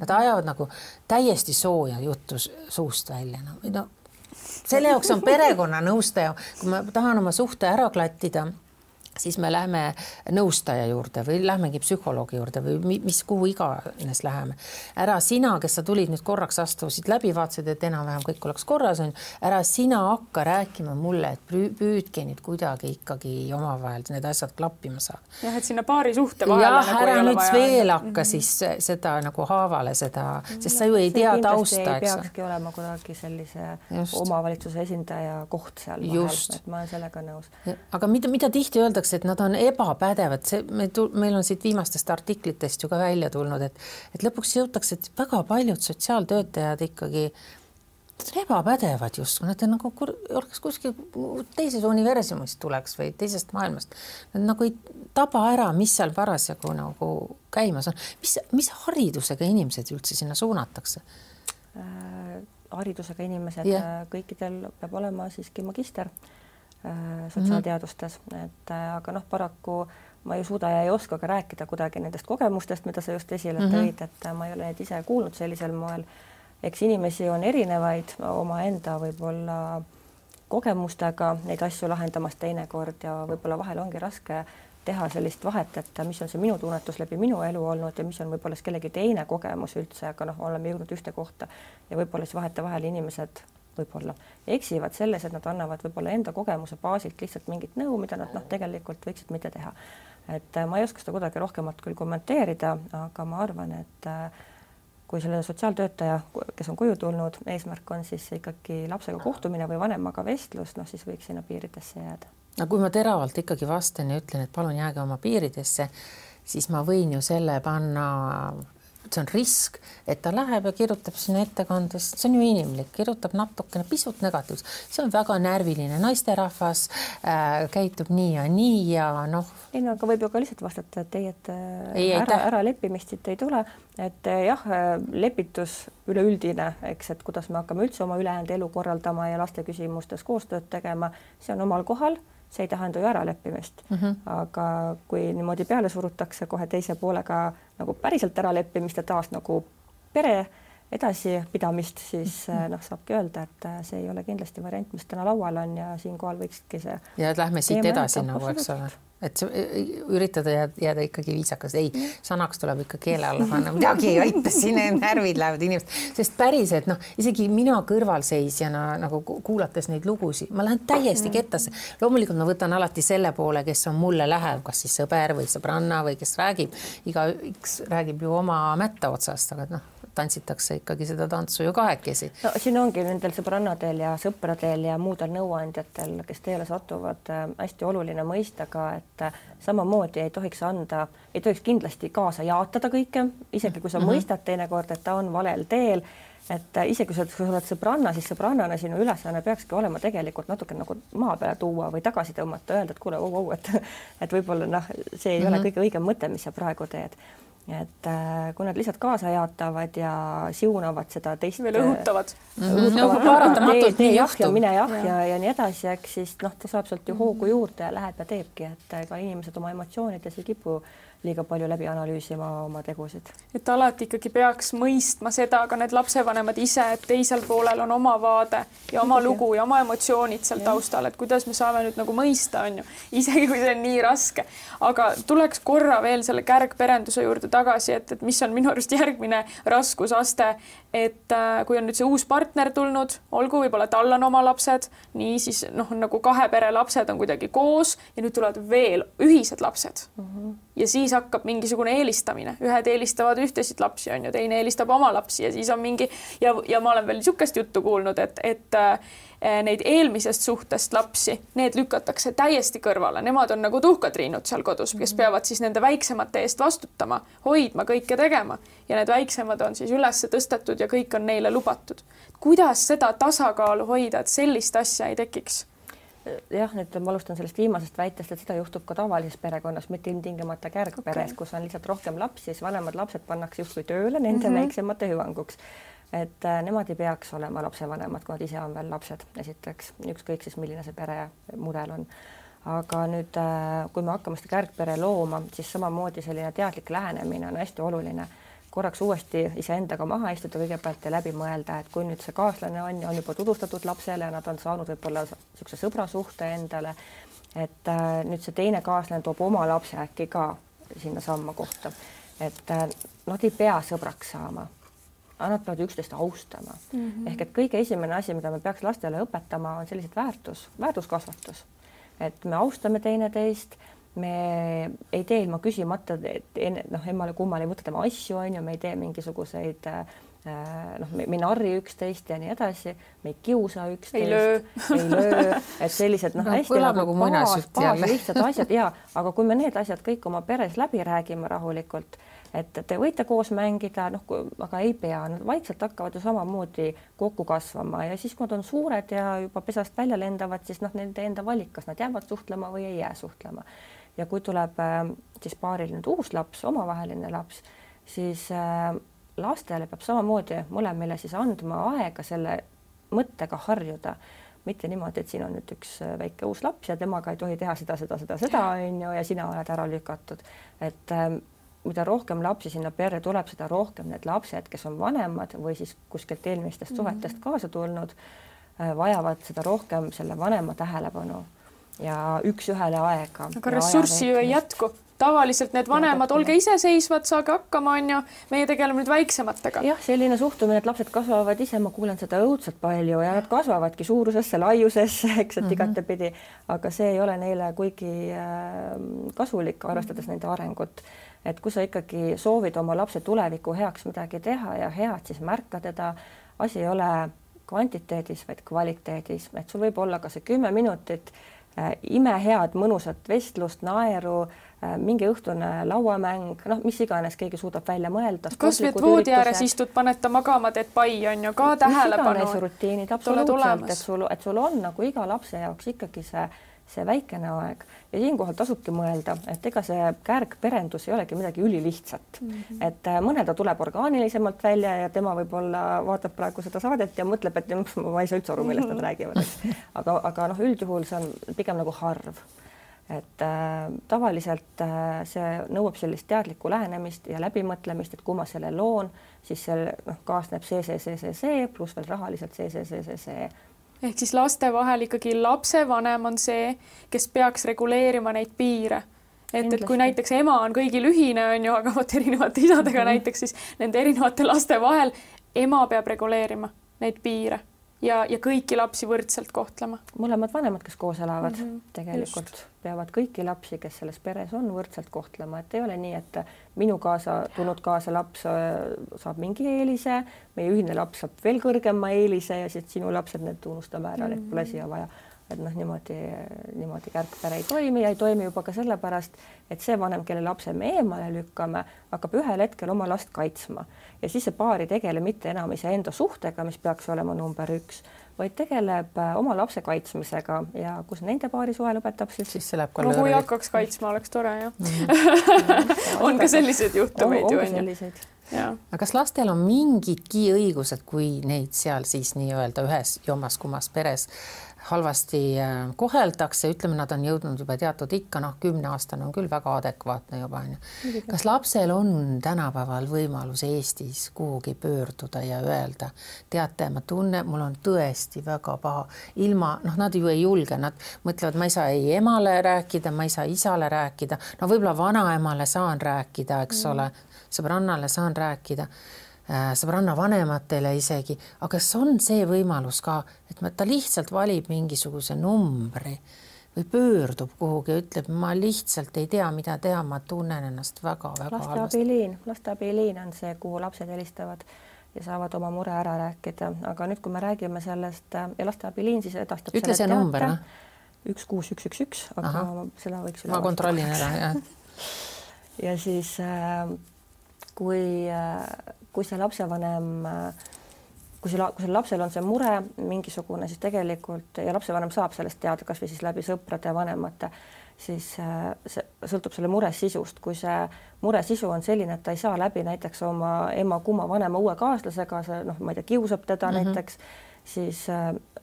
Nad ajavad täiesti sooja juttu suust välja. Selle jaoks on perekonna nõustaja. Kui ma tahan oma suhte ära klattida, siis me lähme nõustaja juurde või lähmegi psühholoogi juurde või kuhu iganes läheme. Ära sina, kes sa tulid nüüd korraks astusid läbi, vaatasid, et enam-vähem kõik oleks korras, ära sina hakka rääkima mulle, et püüdke nüüd kuidagi ikkagi omavahel need asjad klappima saada. Jah, et sinna paari suhte vahele. Jah, ära nüüd veel hakka siis seda haavale seda, sest sa ju ei tea tausta. See ei peakski olema kuidagi sellise omavalitsuse esindaja koht seal vahel, et ma olen sellega nõus. Aga mida tihti öeldakse, et nad on ebapädevad, meil on siit viimastest artiklitest ju ka välja tulnud, et lõpuks jõutakse, et väga paljud sotsiaaltöötajad ikkagi ebapädevad just, nad on oleks kuskil teises universumist tuleks või teisest maailmast. Nad ei taba ära, mis seal parasjagu käimas on. Mis haridusega inimesed üldse sinna suunatakse? Haridusega inimesed, kõikidel peab olema siiski magister sotsiaalteadustes, aga paraku ma ei suuda ja ei oska ka rääkida kuidagi nendest kogemustest, mida sa just esile tõid, et ma ei ole neid ise kuulnud sellisel moel. Eks inimesi on erinevaid omaenda võib-olla kogemustega neid asju lahendamas teinekord ja võib-olla vahel ongi raske teha sellist vahet, et mis on see minu tunnetus läbi minu elu olnud ja mis on võib-olla kellegi teine kogemus üldse, aga oleme jõudnud ühte kohta ja võib-olla siis vahetevahel inimesed võib-olla eksivad selles, et nad annavad võib-olla enda kogemuse baasilt lihtsalt mingit nõu, mida nad tegelikult võiksid mitte teha. Et ma ei oska seda kuidagi rohkemalt küll kommenteerida, aga ma arvan, et kui selle sotsiaaltöötaja, kes on koju tulnud, eesmärk on siis ikkagi lapsega kohtumine või vanemaga vestlus, siis võiks sinna piiridesse jääda. no kui ma teravalt ikkagi vastan ja ütlen, et palun jääge oma piiridesse, siis ma võin ju selle panna, see on risk, et ta läheb ja kirjutab sinna ettekandest, see on ju inimlik, kirjutab natukene pisut negatiivs, see on väga närviline naisterahvas, käitub nii ja noh. Ei, no, aga võib ju ka lihtsalt vastata, et ei, et ära leppimist siit ei tule, et jah, lepitus üleüldine, eks, et kuidas me hakkame üldse oma ülejäänud elu korraldama ja laste küsimustes koostööd tegema, see on omal kohal. See ei tähenda ju ära leppimist, aga kui niimoodi peale surutakse kohe teise poolega nagu päriselt ära leppimist ja taas nagu pere edasipidamist, siis saabki öelda, et see ei ole kindlasti variant, mis täna laual on ja siinkohal võikski see. Ja lähme siit edasi nagu, eks ole. Et üritada jääda ikkagi viisakas. Ei, sanaks tuleb ikka keele alla panna. Midagi ei aita, sinne närvid lähevad inimest. Sest päriselt, isegi mina kõrvalseisjana nagu kuulates neid lugusid, ma lähen täiesti kettasse. Loomulikult ma võtan alati selle poole, kes on mulle lähev, kas siis sõber või sõbranna või kes räägib. Igaüks räägib ju oma mätta otsast, aga tantsitakse ikkagi seda tantsu ju kahekesi. No, siin ongi nendel sõbrannadel ja sõpradel ja muudel nõuandjatel, kes teile satuvad, hästi oluline mõista ka, et samamoodi ei tohiks kindlasti kaasa jaatada kõike, isegi kui sa mõistad teinekord, et ta on valel teel, et isegi kui sa oled sõbranna, siis sõbrannana sinu ülesanne peakski olema tegelikult natuke nagu maa peale tuua või tagasi tõmmata, öelda, et kuule, et võib-olla see ei ole kõige õigem mõte, mis sa praegu teed. Et kui nad lihtsalt kaasa jaatavad ja siunavad seda teist veel õhutavad jah ja mine jah ja nii edasi, eks siis ta saab sealt ju hoogu juurde ja läheb ja teebki, et ega inimesed oma emotsioonides ei kipu liiga palju läbi analüüsima oma tegusid. Et alati ikkagi peaks mõistma seda, aga need lapsevanemad ise, et teisel poolel on oma vaade ja oma lugu ja oma emotsioonid seal taustal, et kuidas me saame nüüd nagu mõista, on ju, isegi kui see on nii raske. Aga tuleks korra veel selle kärgperenduse juurde tagasi, et mis on minu arust järgmine raskusaste, et kui on nüüd see uus partner tulnud, olgu võib-olla tal on oma lapsed, nii siis nagu kahe pere lapsed on kuidagi koos ja nüüd tulevad veel ühised lapsed. Ja siis hakkab mingisugune eelistamine. Ühed eelistavad ühtesid lapsi, on ju, teine eelistab oma lapsi ja siis on mingi ja ma olen veel niisugust juttu kuulnud, et neid eelmisest suhtest lapsi, need lükatakse täiesti kõrvale. Nemad on nagu tuhkatriinud seal kodus, kes peavad siis nende väiksemate eest vastutama, hoidma, kõike tegema ja need väiksemad on siis üles tõstetud ja kõik on neile lubatud. Kuidas seda tasakaalu hoida, et sellist asja ei tekiks? Jah, nüüd ma alustan sellest viimasest väitest, et seda juhtub ka tavalises perekonnas, mitte ilmtingimata kärgperes, kus on lihtsalt rohkem lapsi, siis vanemad lapsed pannakse justkui tööle nende väiksemate hüvanguks. Et nemad ei peaks olema lapsevanemad, kui nad ise on veel lapsed, esiteks. Ükskõik siis, milline see pere mudel on. Aga nüüd, kui me hakkame seda kärgpere looma, siis samamoodi selline teadlik lähenemine on hästi oluline. Korraks uuesti iseendaga maha istuda kõigepealt ja läbi mõelda, et kui nüüd see kaaslane on juba tutvustatud lapsele ja nad on saanud võib-olla niisuguse sõbrasuhte endale, et nüüd see teine kaaslane toob oma lapse äkki ka sinna samma kohta, et nad ei pea sõbraks saama, aga nad peavad üksteist austama. Ehk et kõige esimene asi, mida me peaks lastele õpetama, on sellised väärtuskasvatus, et me austame teineteist, me ei tee ilma küsimata, emmale kummale ei võta tema asju, on ju, me ei tee mingisuguseid, me ei narri üksteist ja nii edasi, me ei kiusa üksteist, ei löö, et sellised hästi nagu lihtsad asjad, aga kui me need asjad kõik oma peres läbi räägime rahulikult, et te võite koos mängida, aga ei pea, nad vaikselt hakkavad ju samamoodi kokku kasvama ja siis, kui nad on suured ja juba pesast välja lendavad, siis nende enda valik, kas nad jäävad suhtlema või ei jää suhtlema. Ja kui tuleb siis paaril nüüd uus laps, omavaheline laps, siis lastele peab samamoodi mõlemile siis andma aega selle mõttega harjuda. Mitte niimoodi, et siin on nüüd üks väike uus laps ja temaga ei tohi teha seda, on ju, ja sina oled ära lükatud. Et mida rohkem lapsi sinna perre tuleb, seda rohkem need lapsed, kes on vanemad või siis kuskilt eelmistest suhetest kaasa tulnud, vajavad seda rohkem selle vanema tähelepanu ja üks-ühele aega. Aga ressurssi ju ei jätku. Tavaliselt need vanemad, olge iseseisvad, saage hakkama, on ju, meie tegeleme nüüd väiksematega. Jah, selline suhtumine, et lapsed kasvavad ise, ma kuulen seda õudselt palju ja nad kasvavadki suurusesse, laiusesse, eks, et igatepidi, aga see ei ole neile kuigi kasulik, arvestades nende arengut. Et kui sa ikkagi soovid oma lapse tuleviku heaks midagi teha ja head, siis märka teda, asi ei ole kvantiteedis, vaid kvaliteedis, et sul võib olla ka see 10 minutit imehead mõnusat vestlust, naeru, mingi õhtune lauamäng, noh, mis iganes keegi suudab välja mõelda. Kas või, et voodi ääres istud, paned ta magama, teed pai, on ju ka tähelepanu. Rutiinid, absoluutselt, et sul on nagu iga lapse jaoks ikkagi see väikene aeg ja siinkohal tasubki mõelda, et ega see kärgperendus ei olegi midagi ülilihtsat. Et mõnel ta tuleb orgaanilisemalt välja ja tema võib-olla vaatab praegu seda saadet ja mõtleb, et ma ei saa üldse aru, millest nad räägivad. Aga noh, üldjuhul see on pigem nagu harv. Et tavaliselt see nõuab sellist teadlikku lähenemist ja läbimõtlemist, et kui ma selle loon, siis see kaasneb see, pluss veel rahaliselt see. Ehk siis laste vahel ikkagi lapsevanem on see, kes peaks reguleerima neid piire. Et kui näiteks ema on kõigil ühine, on ju, aga vot erinevate isadega näiteks, siis nende erinevate laste vahel ema peab reguleerima neid piire ja kõiki lapsi võrdselt kohtlema. Mõlemad vanemad, kes koos elavad, tegelikult peavad kõiki lapsi, kes selles peres on, võrdselt kohtlema, et ei ole nii, et minu tulnud kaasa laps saab mingi eelise, meie ühine laps saab veel kõrgema eelise ja siis sinu lapsed need unustame ära, need pole siia vaja. Et noh, niimoodi kärgpere ei toimi ja ei toimi juba ka sellepärast, et see vanem, kelle lapse me eemale lükkame, hakkab ühel hetkel oma last kaitsma ja siis see paar ei tegele mitte enam iseenda suhtega, mis peaks olema number 1, vaid tegeleb oma lapse kaitsmisega ja kus nende paari suhe lõpetab, siis see läheb ka lööri. Kui hakkaks kaitsma, oleks tore, jah. On ka sellised juhtumeid ju. Aga kas lastel on mingidki õigused, kui neid seal siis nii-öelda ühes jommas-kummas peres halvasti koheldakse, ütleme, nad on jõudnud juba teatud ikka, 10-aastane on küll väga adekvaatne juba. Kas lapsel on tänapäeval võimalus Eestis kuhugi pöörduda ja öelda, teate, ma tunnen, mul on tõesti väga paha. Ilma, nad ju ei julge, nad mõtlevad, ma ei saa ei emale rääkida, ma ei saa isale rääkida, võib-olla vanaemale saan rääkida, eks ole, sõbrannale saan rääkida, sõbranna vanematele isegi, aga kas on see võimalus ka, et ta lihtsalt valib mingisuguse numbri või pöördub kuhugi ja ütleb, ma lihtsalt ei tea, mida teha, ma tunnen ennast väga-väga halvasti. Lasteabiliin on see, kuhu lapsed helistavad ja saavad oma mure ära rääkida, aga nüüd, kui me räägime sellest ja lasteabiliin siis edastab ütle see number, 16111, aga seda võiks ma kontrollin ära, jah. Ja siis kui see lapsevanem, kui see lapsel on see mure mingisugune, siis tegelikult ja lapsevanem saab sellest teada, kas või siis läbi sõprade ja vanemate, siis see sõltub selle mure sisust. Kui see mure sisu on selline, et ta ei saa läbi näiteks oma ema kumma vanema uue kaaslasega, see ma ei tea, kiusab teda näiteks, siis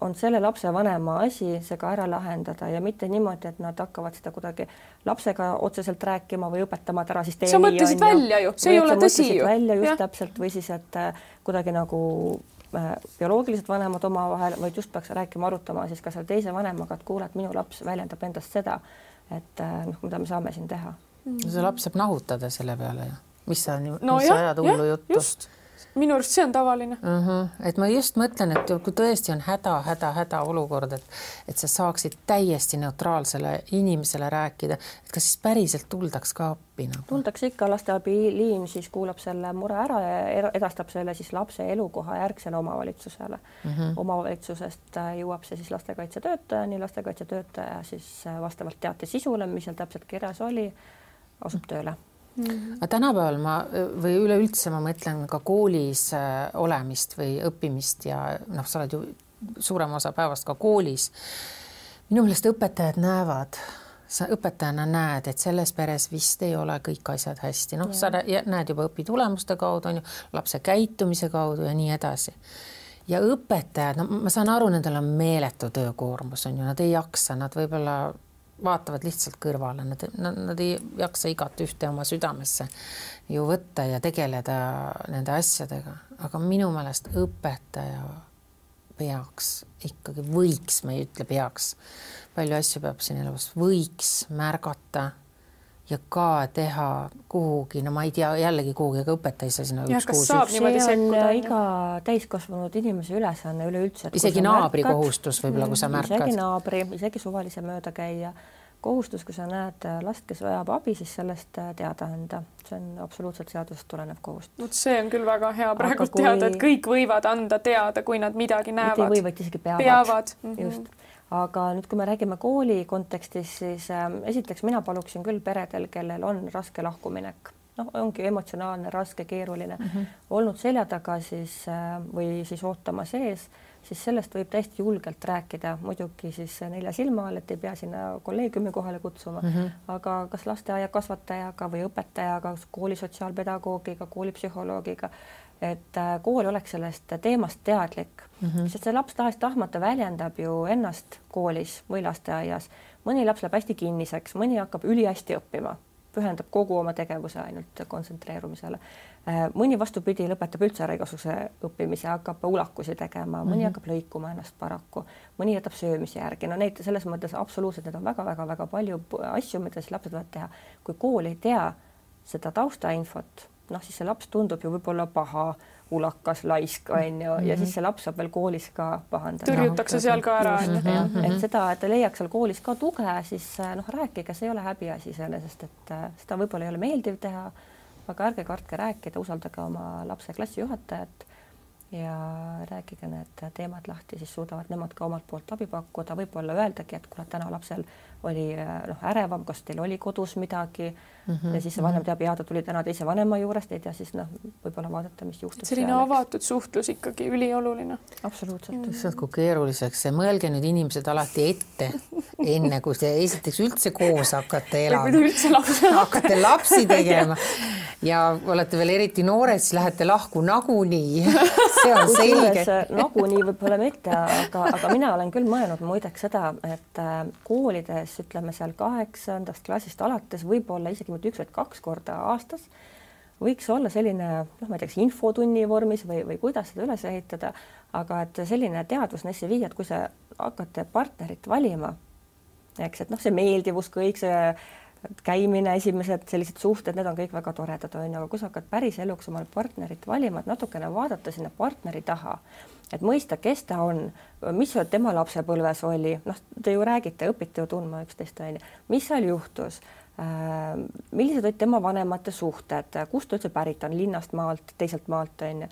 on selle lapse vanema asi see ka ära lahendada ja mitte niimoodi, et nad hakkavad seda kuidagi lapsega otseselt rääkima või õpetama ära siis sa mõtlesid välja ju, see ei ole tõsi ju. Välja just täpselt või siis, et kuidagi nagu bioloogilised vanemad omavahel, vaid just peaks rääkima, arutama siis ka selle teise vanemaga, et kuule, et minu laps väljendab endast seda, et mida me saame siin teha. See laps saab nahutada selle peale ja mis sa ajad hullu jutust? Minu arust see on tavaline. Et ma just mõtlen, et kui tõesti on häda olukord, et sa saaksid täiesti neutraalsele inimesele rääkida, et kas siis päriselt tuldaks ka appi? Tuldaks ikka, lasteabiliin siis kuulab selle mure ära ja edastab selle siis lapse elukoha järgsele omavalitsusele. Omavalitsusest jõuab see siis lastekaitsetöötajani, lastekaitsetöötaja siis vastavalt teate sisule, mis seal täpselt kirjas oli, asub tööle. Aga tänapäeval või üleüldse ma mõtlen ka koolis olemist või õppimist ja sa oled ju suurem osa päevast ka koolis. Minu meelest õpetajad näevad, sa õpetajana näed, et selles peres vist ei ole kõik asjad hästi. Sa näed juba õpitulemuste kaudu, on ju, lapse käitumise kaudu ja nii edasi. Ja õpetajad, ma saan aru, nendel on meeletu töökoormus, on ju, nad ei jaksa, nad võib-olla vaatavad lihtsalt kõrvale, nad ei jaksa igat ühte oma südamesse ju võtta ja tegeleda nende asjadega, aga minu meelest õpetaja peaks ikkagi, võiks, me ei ütle peaks, palju asju peab siin elus, võiks märgata ja ka teha kuhugi, ma ei tea, jällegi kuhugi, aga õpetaja ei saa sinna üks kuus. See on iga täiskasvanud inimese ülesanne üleüldse. Isegi naabri kohustus võib-olla, kui sa märkad. Isegi naabri, isegi suvalise mööda käia. Kohustus, kui sa näed last, kes vajab abi, siis sellest teada anda. See on absoluutselt seadusest tulenev kohustus. See on küll väga hea praegu teada, et kõik võivad anda teada, kui nad midagi näevad. Võivad isegi peavad. Just. aga nüüd, kui me räägime kooli kontekstis, siis esiteks mina paluksin küll peredel, kellel on raske lahkuminek, noh, ongi emotsionaalne, raske, keeruline, olnud selja taga siis või siis ootama sees, siis sellest võib täiesti julgelt rääkida, muidugi siis 4 silma all, et ei pea sinna kolleegiumi kohale kutsuma, aga kas lasteaia kasvatajaga või õpetajaga, kooli sotsiaalpedagoogiga, koolipsühholoogiga, et kool oleks sellest teemast teadlik, sest see laps tahes-tahtmata väljendab ju ennast koolis või lasteaias. Mõni laps läheb hästi kinniseks, mõni hakkab ülihästi õppima, pühendab kogu oma tegevuse ainult kontsentreerumisele. Mõni vastupidi lõpetab üldse ära igasuguse õppimise, hakkab ulakusi tegema, mõni hakkab lõikuma ennast paraku, mõni jätab söömise järgi. No neid selles mõttes absoluutselt, need on väga-väga palju asju, mida siis lapsed võivad teha. Kui kool ei tea seda taustainfot, noh siis see laps tundub ju võib-olla paha, ulakas, laisk on ju, ja siis see laps saab veel koolis ka pahandada. Tõrjutakse seal ka ära. Et seda, et ta leiaks seal koolis ka tuge, siis noh, rääkige, see ei ole häbiasi iseenesest, et seda võib-olla ei ole meeldiv teha, aga ärge kartke rääkida, usaldage oma lapse klassijuhatajat ja rääkige need teemad lahti, siis suudavad nemad ka omalt poolt abi pakkuda, võib-olla öeldagi, et kuna täna lapsel oli ärevam, kas teil oli kodus midagi ja siis see vanem teab, ta tuli täna teise vanema juurest, ei tea, siis noh, võib-olla vaadata, mis juhtus. Selline avatud suhtlus ikkagi ülioluline. Absoluutselt. See on kui keeruliseks. Mõelge nüüd inimesed alati ette, enne kui te esiteks üldse koos hakkate elama. Hakkate lapsi tegema ja olete veel eriti noored, siis lähete lahku nagunii. See on selge. Nagunii võib-olla mitte, aga mina olen küll mõelnud muideks seda, et koolides, ütleme seal 8. klassist alates, võib-olla isegi mitte 1 või 2 korda aastas, võiks olla selline, noh, ma ei tea, kas infotunni vormis või kuidas seda üles ehitada, aga et selline teadvusnessi viia, et kui sa hakkate partnerit valima, eks, et noh, see meeldivus, kõik see käimine, esimesed sellised suhted, need on kõik väga toredad, aga kui sa hakkad päris eluks omal partnerit valima, et natukene vaadata sinna partneri taha, et mõista, kes ta on, mis tema lapsepõlves oli, noh, te ju räägite, õpite ju tundma üksteist, mis seal juhtus, millised olid tema vanemate suhted, kust ta üldse pärit on, linnast, maalt, teiselt maalt on ju,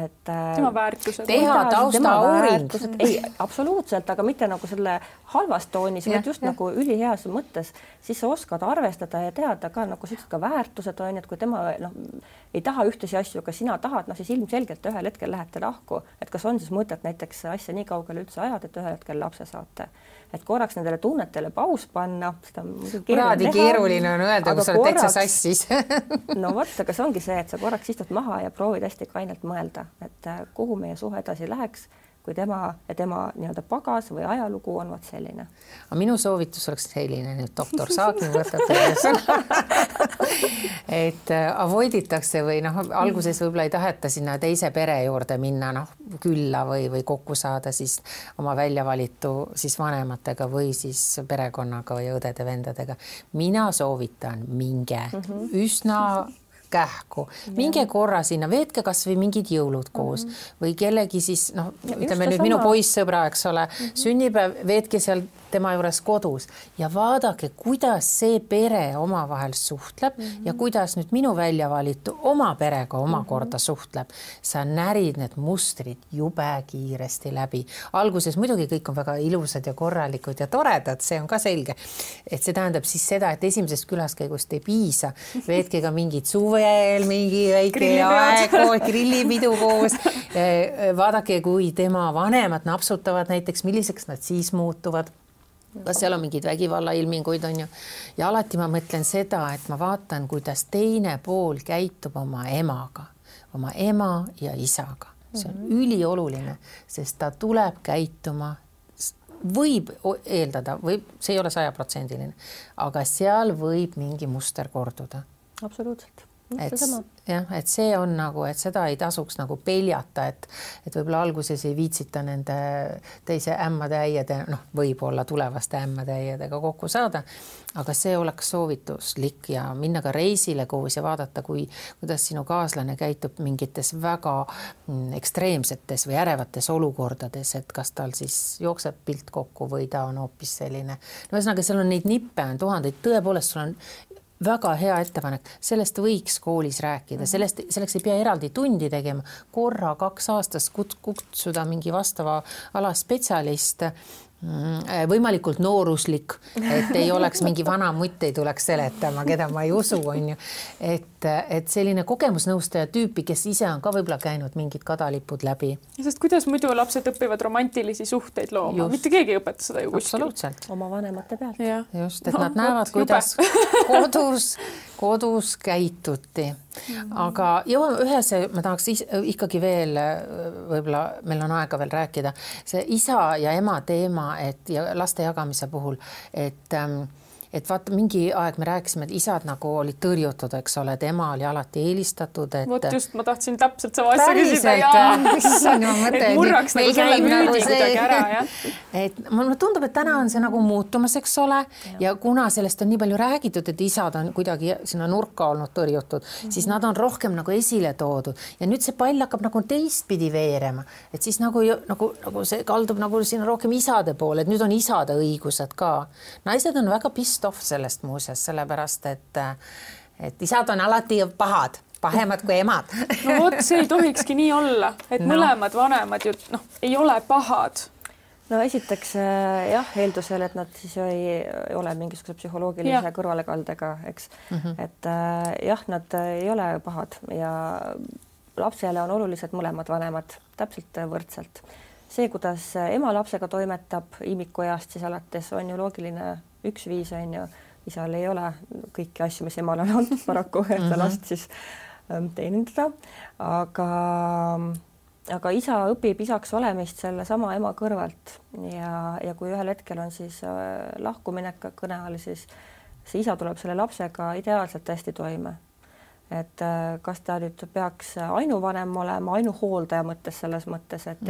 et tema väärtused. Teha taustauuring. Ei, absoluutselt, aga mitte nagu selle halvas toonis, vaid just nagu üliheas mõttes, siis sa oskad arvestada ja teada ka nagu sellised ka väärtused on, et kui tema ei taha ühtesi asju, kas sina tahad, siis ilmselgelt ühel hetkel lähete lahku, et kas on siis mõtet näiteks asja nii kaugele üldse ajada, et ühel hetkel lapse saate. Et korraks nendele tunnetele paus panna, seda keeruline on öelda, kui sa oled täitsa sassis. No vot, aga see ongi see, et sa korraks istud maha ja proovid hästi kainelt mõelda, et kuhu meie suhe edasi läheks, kui tema ja tema nii-öelda pagas või ajalugu on vot selline. Aga minu soovitus oleks selline, nüüd doktor Saagin võtab et avoiditakse või noh, alguses võib-olla ei taheta sinna teise pere juurde minna, noh, külla või kokku saada siis oma väljavalitu siis vanematega või siis perekonnaga või õdede-vendadega. Mina soovitan minge üsna kähku, minge korra sinna, veetke kas või mingid jõulud koos või kellegi siis, noh, ütleme nüüd minu poissõbra, eks ole, sünnipäev, veetke seal tema juures kodus ja vaadake, kuidas see pere omavahel suhtleb ja kuidas nüüd minu väljavalitu oma perega omakorda suhtleb. Sa närid need mustrid jube kiiresti läbi. Alguses muidugi kõik on väga ilusad ja korralikud ja toredad, see on ka selge. Et see tähendab siis seda, et esimesest külaskäigust ei piisa. Veetke ka mingid suvel, mingi väike aeg, grillipidu koos. Vaadake, kui tema vanemad napsutavad näiteks, milliseks nad siis muutuvad. Kas seal on mingid vägivallailminguid on ju. Ja alati ma mõtlen seda, et ma vaatan, kuidas teine pool käitub oma emaga, oma ema ja isaga. See on ülioluline, sest ta tuleb käituma, võib eeldada, see ei ole 100%, aga seal võib mingi muster korduda. Absoluutselt. Et see on nagu, et seda ei tasuks nagu peljata, et võib-olla alguses ei viitsita nende teise ämmade äiede, noh, võib-olla tulevaste ämmade äiedega kokku saada, aga see oleks soovituslik ja minna ka reisile koos ja vaadata, kuidas sinu kaaslane käitub mingites väga ekstreemsetes või ärevates olukordades, et kas tal siis jookseb pilt kokku või ta on hoopis selline. No ühesõnaga, seal on neid nippe, on tuhandeid, tõepoolest sul on väga hea ettepanek, sellest võiks koolis rääkida, selleks ei pea eraldi tundi tegema, korra 2 aastas kutsuda mingi vastava ala spetsialist Võimalikult nooruslik, et ei oleks mingi vana mutt ei tuleks seletama, keda ma ei usu, on ju. Et selline kogemusnõustaja tüüpi, kes ise on ka võib-olla käinud mingid kadalipud läbi. Sest kuidas muidu lapsed õpivad romantilisi suhteid looma? Mitte keegi ei õpeta seda ju kuskil. Absoluutselt. Oma vanemate pealt. Just, et nad näevad, kuidas kodus käituti. Aga jõuame ühese, ma tahaks ikkagi veel, võib-olla meil on aega veel rääkida, see isa ja ema teema, et ja laste jagamise puhul, et vaata, mingi aeg me rääkisime, et isad nagu olid tõrjutud, eks ole, et ema oli alati eelistatud, et vot just, ma tahtsin täpselt sama asja küsida et murraks nagu selle müüdi kuidagi ära, jah. Et mulle tundub, et täna on see nagu muutumas, eks ole, ja kuna sellest on nii palju räägitud, et isad on kuidagi sinna nurka olnud tõrjutud, siis nad on rohkem nagu esile toodud ja nüüd see pall hakkab nagu teistpidi veerema, et siis nagu see kaldub nagu sinna rohkem isade poole, et nüüd on isade õigused ka. Naised on väga pissed off sellest muuseas, sellepärast, et isad on alati pahad, pahemad kui emad. No vot, see ei tohikski nii olla, et mõlemad vanemad ju ei ole pahad. No esiteks jah, eeldusel, et nad siis ei ole mingisuguse psühholoogilise kõrvalekaldega, eks. Et jah, nad ei ole pahad ja lapsele on olulised mõlemad vanemad täpselt võrdselt. See, kuidas ema lapsega toimetab imikueast, siis alates on ju loogiline üks viis, on ju, isal ei ole kõiki asju, mis emal on olnud paraku, et ta last siis teenindada, aga isa õpib isaks olemist selle sama ema kõrvalt ja kui ühel hetkel on siis lahkuminek kõne all, siis see isa tuleb selle lapsega ideaalselt hästi toime. Et kas ta nüüd peaks ainuvanem olema, ainuhooldaja mõttes selles mõttes, et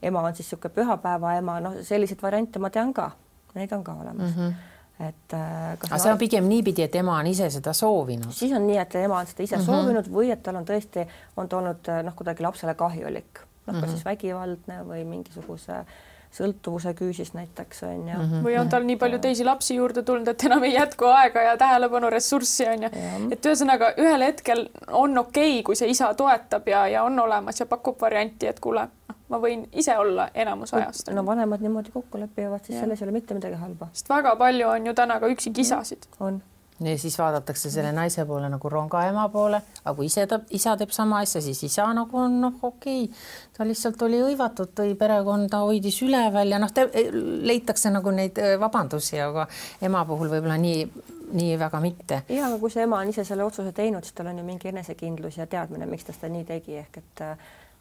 ema on siis niisugune pühapäeva ema, selliseid variante ma tean ka, neid on ka olemas. Aga see on pigem niipidi, et ema on ise seda soovinud. Siis on nii, et ema on seda ise soovinud või et tal on tõesti olnud kuidagi lapsele kahjulik, kas siis vägivaldne või mingisuguse sõltuvuse küüsis näiteks on ju. Või on tal nii palju teisi lapsi juurde tulnud, et enam ei jätku aega ja tähelepanu ressurssi on ju. Et ühesõnaga ühel hetkel on okei, kui see isa toetab ja on olemas ja pakub varianti, et kuule, ma võin ise olla enamus ajast. No vanemad niimoodi kokku lepivad, siis selles ei ole mitte midagi halba. Sest väga palju on ju täna ka üksikisasid. On. Ja siis vaadatakse selle naise poole nagu rongaema poole, aga kui isa teeb sama asja, siis isa nagu on okei. Ta lihtsalt oli õivatud, tõi perekonda, hoidis üleval ja leitakse nagu neid vabandusi, aga ema puhul võib-olla nii väga mitte. Ja, aga kui see ema on ise selle otsuse teinud, siis tal on ju mingi enesekindlus ja teadmine, miks ta seda nii tegi, ehk et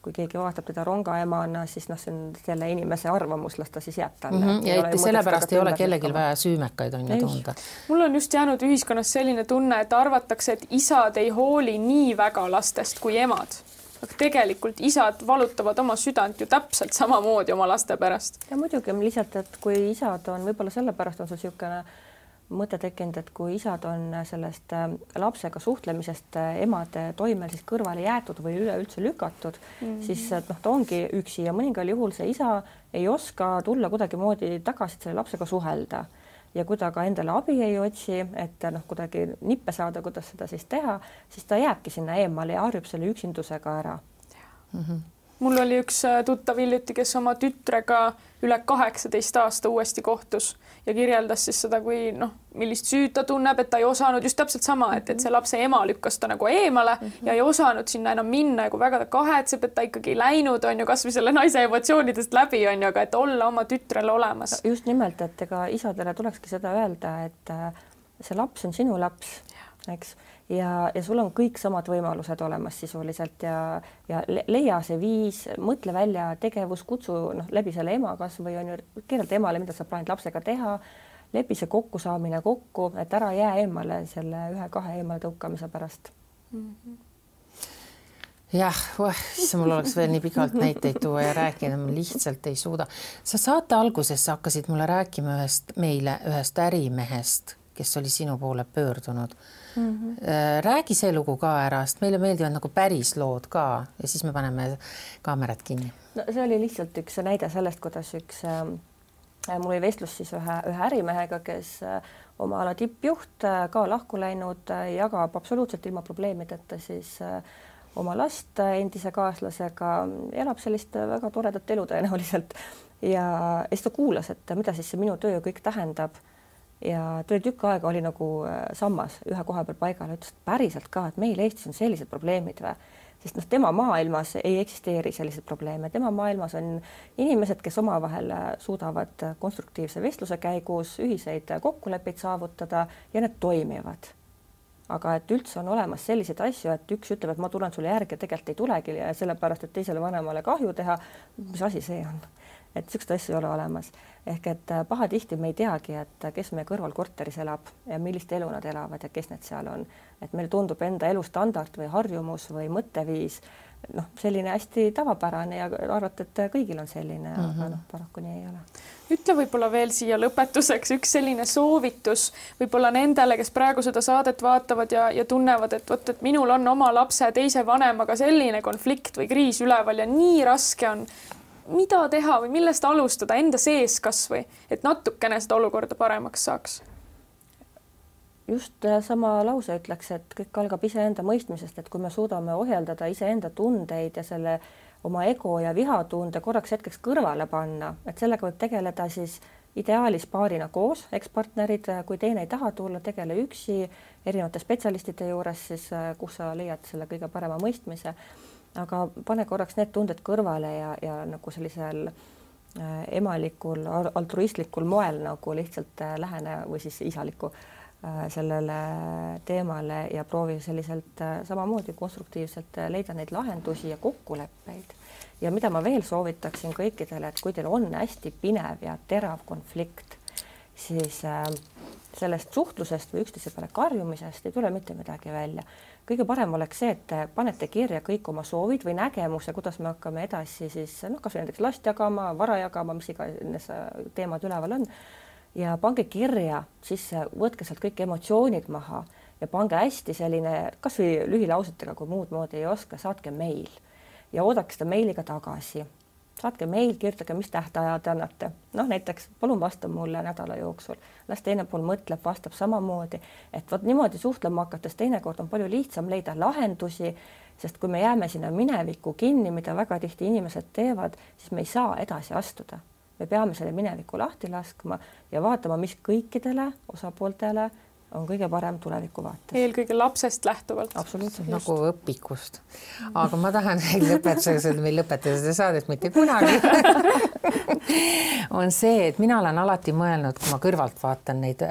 kui keegi vaatab teda rongaemana, siis see on selle inimese arvamus, las ta siis jääb talle. Ja sellepärast ei ole kellelgi vaja süümekaid on ju tunda. Mul on just jäänud ühiskonnas selline tunne, et arvatakse, et isad ei hooli nii väga lastest kui emad. Aga tegelikult isad valutavad oma südant ju täpselt samamoodi oma laste pärast. Ja muidugi lihtsalt, et kui isad on, võib-olla sellepärast on sul niisugune mõte tekkinud, et kui isad on sellest lapsega suhtlemisest emade toimel siis kõrvale jäetud või üleüldse lükatud, siis ta ongi üksi ja mõningal juhul see isa ei oska tulla kuidagi moodi tagasi selle lapsega suhelda. Ja kui ta ka endale abi ei otsi, et kuidagi nippe saada, kuidas seda siis teha, siis ta jääbki sinna eemale ja harjub selle üksindusega ära. Mul oli üks tuttav hiljuti, kes oma tütrega üle 18 aasta uuesti kohtus ja kirjeldas siis seda, kui millist süüd ta tunneb, et ta ei osanud just täpselt sama, et see lapse ema lükkas ta nagu eemale ja ei osanud sinna enam minna ja kui väga ta kahetseb, et ta ikkagi läinud on ju kasvõi selle naise emotsioonidest läbi on ju, aga et olla oma tütrele olemas. Just nimelt, et ega isadele tulekski seda öelda, et see laps on sinu laps, eks? Ja sul on kõik samad võimalused olemas sisuliselt ja leia see viis, mõtle välja tegevus, kutsu läbi selle ema kas või on ju kirjelda emale, mida sa plaanid lapsega teha, lepi see kokkusaamine kokku, et ära jää eemale selle 1-2 eemale tõukamise pärast. Jah, mul oleks veel nii pikalt näiteid tuua ja rääkida, ma lihtsalt ei suuda. Sa saate alguses hakkasid mulle rääkima ühest ärimehest, kes oli sinu poole pöördunud. Räägi see lugu ka ära, sest meile meeldivad nagu päris lood ka ja siis me paneme kaamerad kinni. No, see oli lihtsalt üks näide sellest, kuidas mul oli vestlus siis ühe ärimehega, kes oma tippjuht ka lahku läinud, jagab absoluutselt ilma probleemideta siis oma last endise kaaslasega, elab sellist väga toredat elu tõenäoliselt ja siis ta kuulas, et mida siis see minu töö kõik tähendab. Ja tuli tükk aega oli nagu sammas ühe koha peal paigal, ütles päriselt ka, et meil Eestis on sellised probleemid või, sest tema maailmas ei eksisteeri sellised probleeme. Tema maailmas on inimesed, kes omavahel suudavad konstruktiivse vestluse käigus ühiseid kokkuleppeid saavutada ja need toimivad. Aga et üldse on olemas selliseid asju, et üks ütleb, et ma tulen sulle järgi ja tegelikult ei tulegi ja sellepärast, et teisele vanemale kahju teha, mis asi see on? Et sükst asju ei ole olemas. Ehk et pahatihti me ei teagi, et kes meie kõrval korteris elab ja millist elu nad elavad ja kes need seal on. Et meil tundub enda elustandard või harjumus või mõtteviis selline hästi tavapärane ja arvata, et kõigil on selline, aga paraku nii ei ole. Ütle võib-olla veel siia lõpetuseks üks selline soovitus võib-olla nendele, kes praegu seda saadet vaatavad ja tunnevad, et minul on oma lapse teise vanemaga selline konflikt või kriis üleval ja nii raske on. Mida teha või millest alustada enda sees kas või, et natukene seda olukorda paremaks saaks? Just sama lause ütleks, et kõik algab iseenda mõistmisest, et kui me suudame ohjeldada iseenda tundeid ja selle oma ego ja vihatunde korraks hetkeks kõrvale panna, et sellega võib tegeleda siis ideaalis paarina koos, ekspartnerid, kui teine ei taha tulla, tegele üksi erinevate spetsialistide juures, siis kus sa leiad selle kõige parema mõistmise. Aga pane korraks need tunded kõrvale ja nagu sellisel emalikul, altruistlikul moel nagu lihtsalt lähene või siis isaliku sellele teemale ja proovi selliselt samamoodi konstruktiivselt leida neid lahendusi ja kokkuleppeid. Ja mida ma veel soovitaksin kõikidele, et kui teil on hästi pinev ja terav konflikt, siis sellest suhtlusest või üksteise peale karjumisest ei tule mitte midagi välja. Kõige parem oleks see, et panete kirja kõik oma soovid või nägemuse, kuidas me hakkame edasi siis, kas või näiteks last jagama, vara jagama, mis iganes teemad üleval on. Ja pange kirja, siis võtke sealt kõik emotsioonid maha ja pange hästi selline, kas või lühilausetega, kui muud moodi ei oska, saatke meil ja oodake seda meiliga tagasi. Saatke meil, kirjutage, mis tähtaja te annate. Näiteks palun vasta mulle nädala jooksul. Las teine pool mõtleb, vastab samamoodi. Et niimoodi suhtlema hakates teinekord on palju lihtsam leida lahendusi, sest kui me jääme sinna minevikku kinni, mida väga tihti inimesed teevad, siis me ei saa edasi astuda. Me peame selle mineviku lahti laskma ja vaatama, mis kõikidele osapooltele on kõige parem tuleviku vaates. Eelkõige lapsest lähtuvalt. Absoluutselt. Nagu õpikust. Aga ma tahan lõpetuseks, et meil lõpetada seda saadet mitte kunagi. On see, et mina olen alati mõelnud, kui ma kõrvalt vaatan neid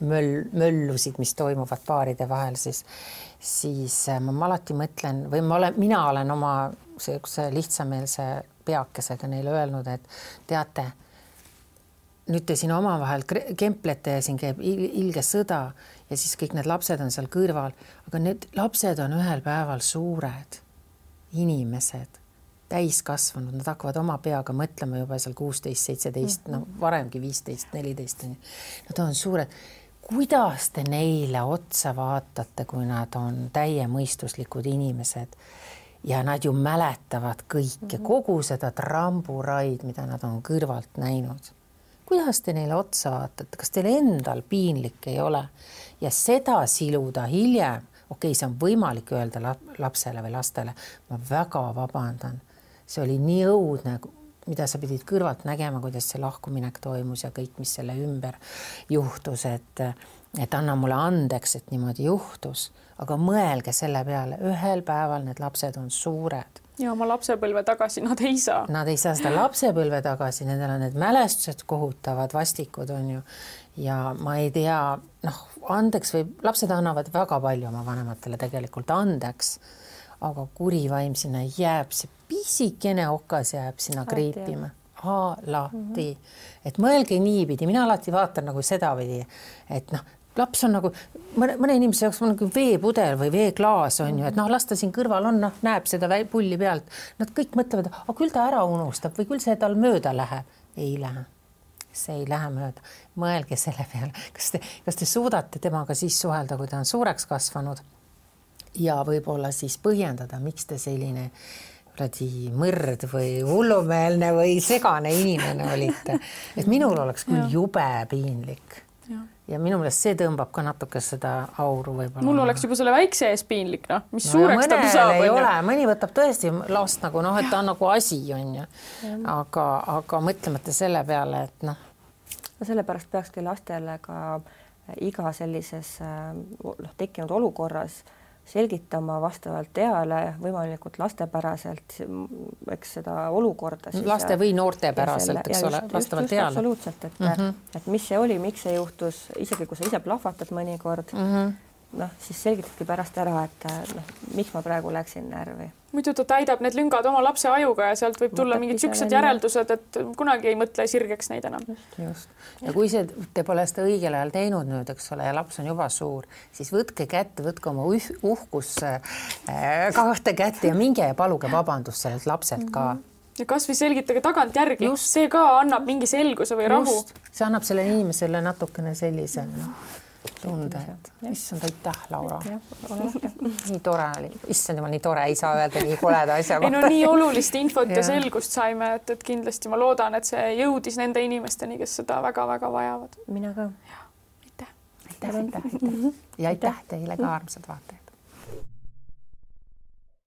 möllusid, mis toimuvad paaride vahel, siis ma alati mõtlen või mina olen oma lihtsameelse peakesega neile öelnud, et teate, nüüd te siin omavahel kemplete ja siin käib ilge sõda ja siis kõik need lapsed on seal kõrval, aga need lapsed on ühel päeval suured inimesed, täiskasvanud, nad hakkavad oma peaga mõtlema juba seal 16, 17, varemgi 15, 14. Nad on suured. Kuidas te neile otsa vaatate, kui nad on täiemõistuslikud inimesed ja nad ju mäletavad kõike, kogu seda tramburaid, mida nad on kõrvalt näinud? Kuidas te neile otsa vaatate? Kas teil endal piinlik ei ole? Ja seda siluda hiljem, see on võimalik öelda lapsele või lastele, ma väga vabandan. See oli nii õudne, mida sa pidid kõrvalt nägema, kuidas see lahkuminek toimus ja kõik, mis selle ümber juhtus, et anna mulle andeks, et niimoodi juhtus. Aga mõelge selle peale, ühel päeval need lapsed on suured. Ja oma lapsepõlve tagasi nad ei saa. Nad ei saa seda lapsepõlve tagasi, nendel on need mälestused kohutavad, vastikud on ju. Ja ma ei tea, andeks või lapsed annavad väga palju oma vanematele tegelikult andeks, aga kuri vaim sinna jääb, see pisikene okas jääb sinna kriipima. Alati. Et mõelge niipidi, mina alati vaatan nagu seda või, et laps on nagu, mõne inimese jaoks on nagu veepudel või veeklaas on ju, et las ta siin kõrval on, näeb seda pulli pealt. Nad kõik mõtlevad, küll ta ära unustab või küll see tal mööda läheb. Ei lähe. See ei lähe mööda. Mõelge selle peale. Kas te suudate temaga siis suhelda, kui ta on suureks kasvanud ja võib-olla siis põhjendada, miks te selline mõrd või hullumeelne või segane inimene olite. Et minul oleks küll jube piinlik. ja minu meelest see tõmbab ka natuke seda auru võib-olla. Mul oleks juba selle väikse ees piinlik, noh, mis suureks ta saab. Ei ole, mõni võtab tõesti last nagu noh, et ta on nagu asi on ju, aga mõtlemata selle peale, et noh. No sellepärast peakski lastele ka iga sellises tekkinud olukorras selgitama vastavalt eale, võimalikult lastepäraselt, eks seda olukorda. Laste või noorte päraselt, eks ole, vastavalt eale. Absoluutselt, et mis see oli, miks see juhtus, isegi kui sa ise plahvatad mõnikord, siis selgitadki pärast ära, et miks ma praegu läksin närvi. Muidu ta täidab need lüngad oma lapse ajuga ja sealt võib tulla mingid siuksed järeldused, et kunagi ei mõtle sirgeks neid enam. Just. Ja kui te pole seda õigel ajal teinud nüüd, eks ole, ja laps on juba suur, siis võtke kätte, võtke oma uhkus kahte kätte ja minge ja paluge vabandust sellelt lapselt ka. Ja kas või selgitage tagant järgi, see ka annab mingi selguse või rahu. See annab selle inimesele natukene sellise tunde, et issand, aitäh, Laura. Nii tore oli. Issand jumal, nii tore, ei saa öelda nii koleda asja. Ei no nii olulist infot ja selgust saime, et kindlasti ma loodan, et see jõudis nende inimesteni, kes seda väga-väga vajavad. Mina ka. Aitäh. Ja aitäh teile ka, armsad vaatajad.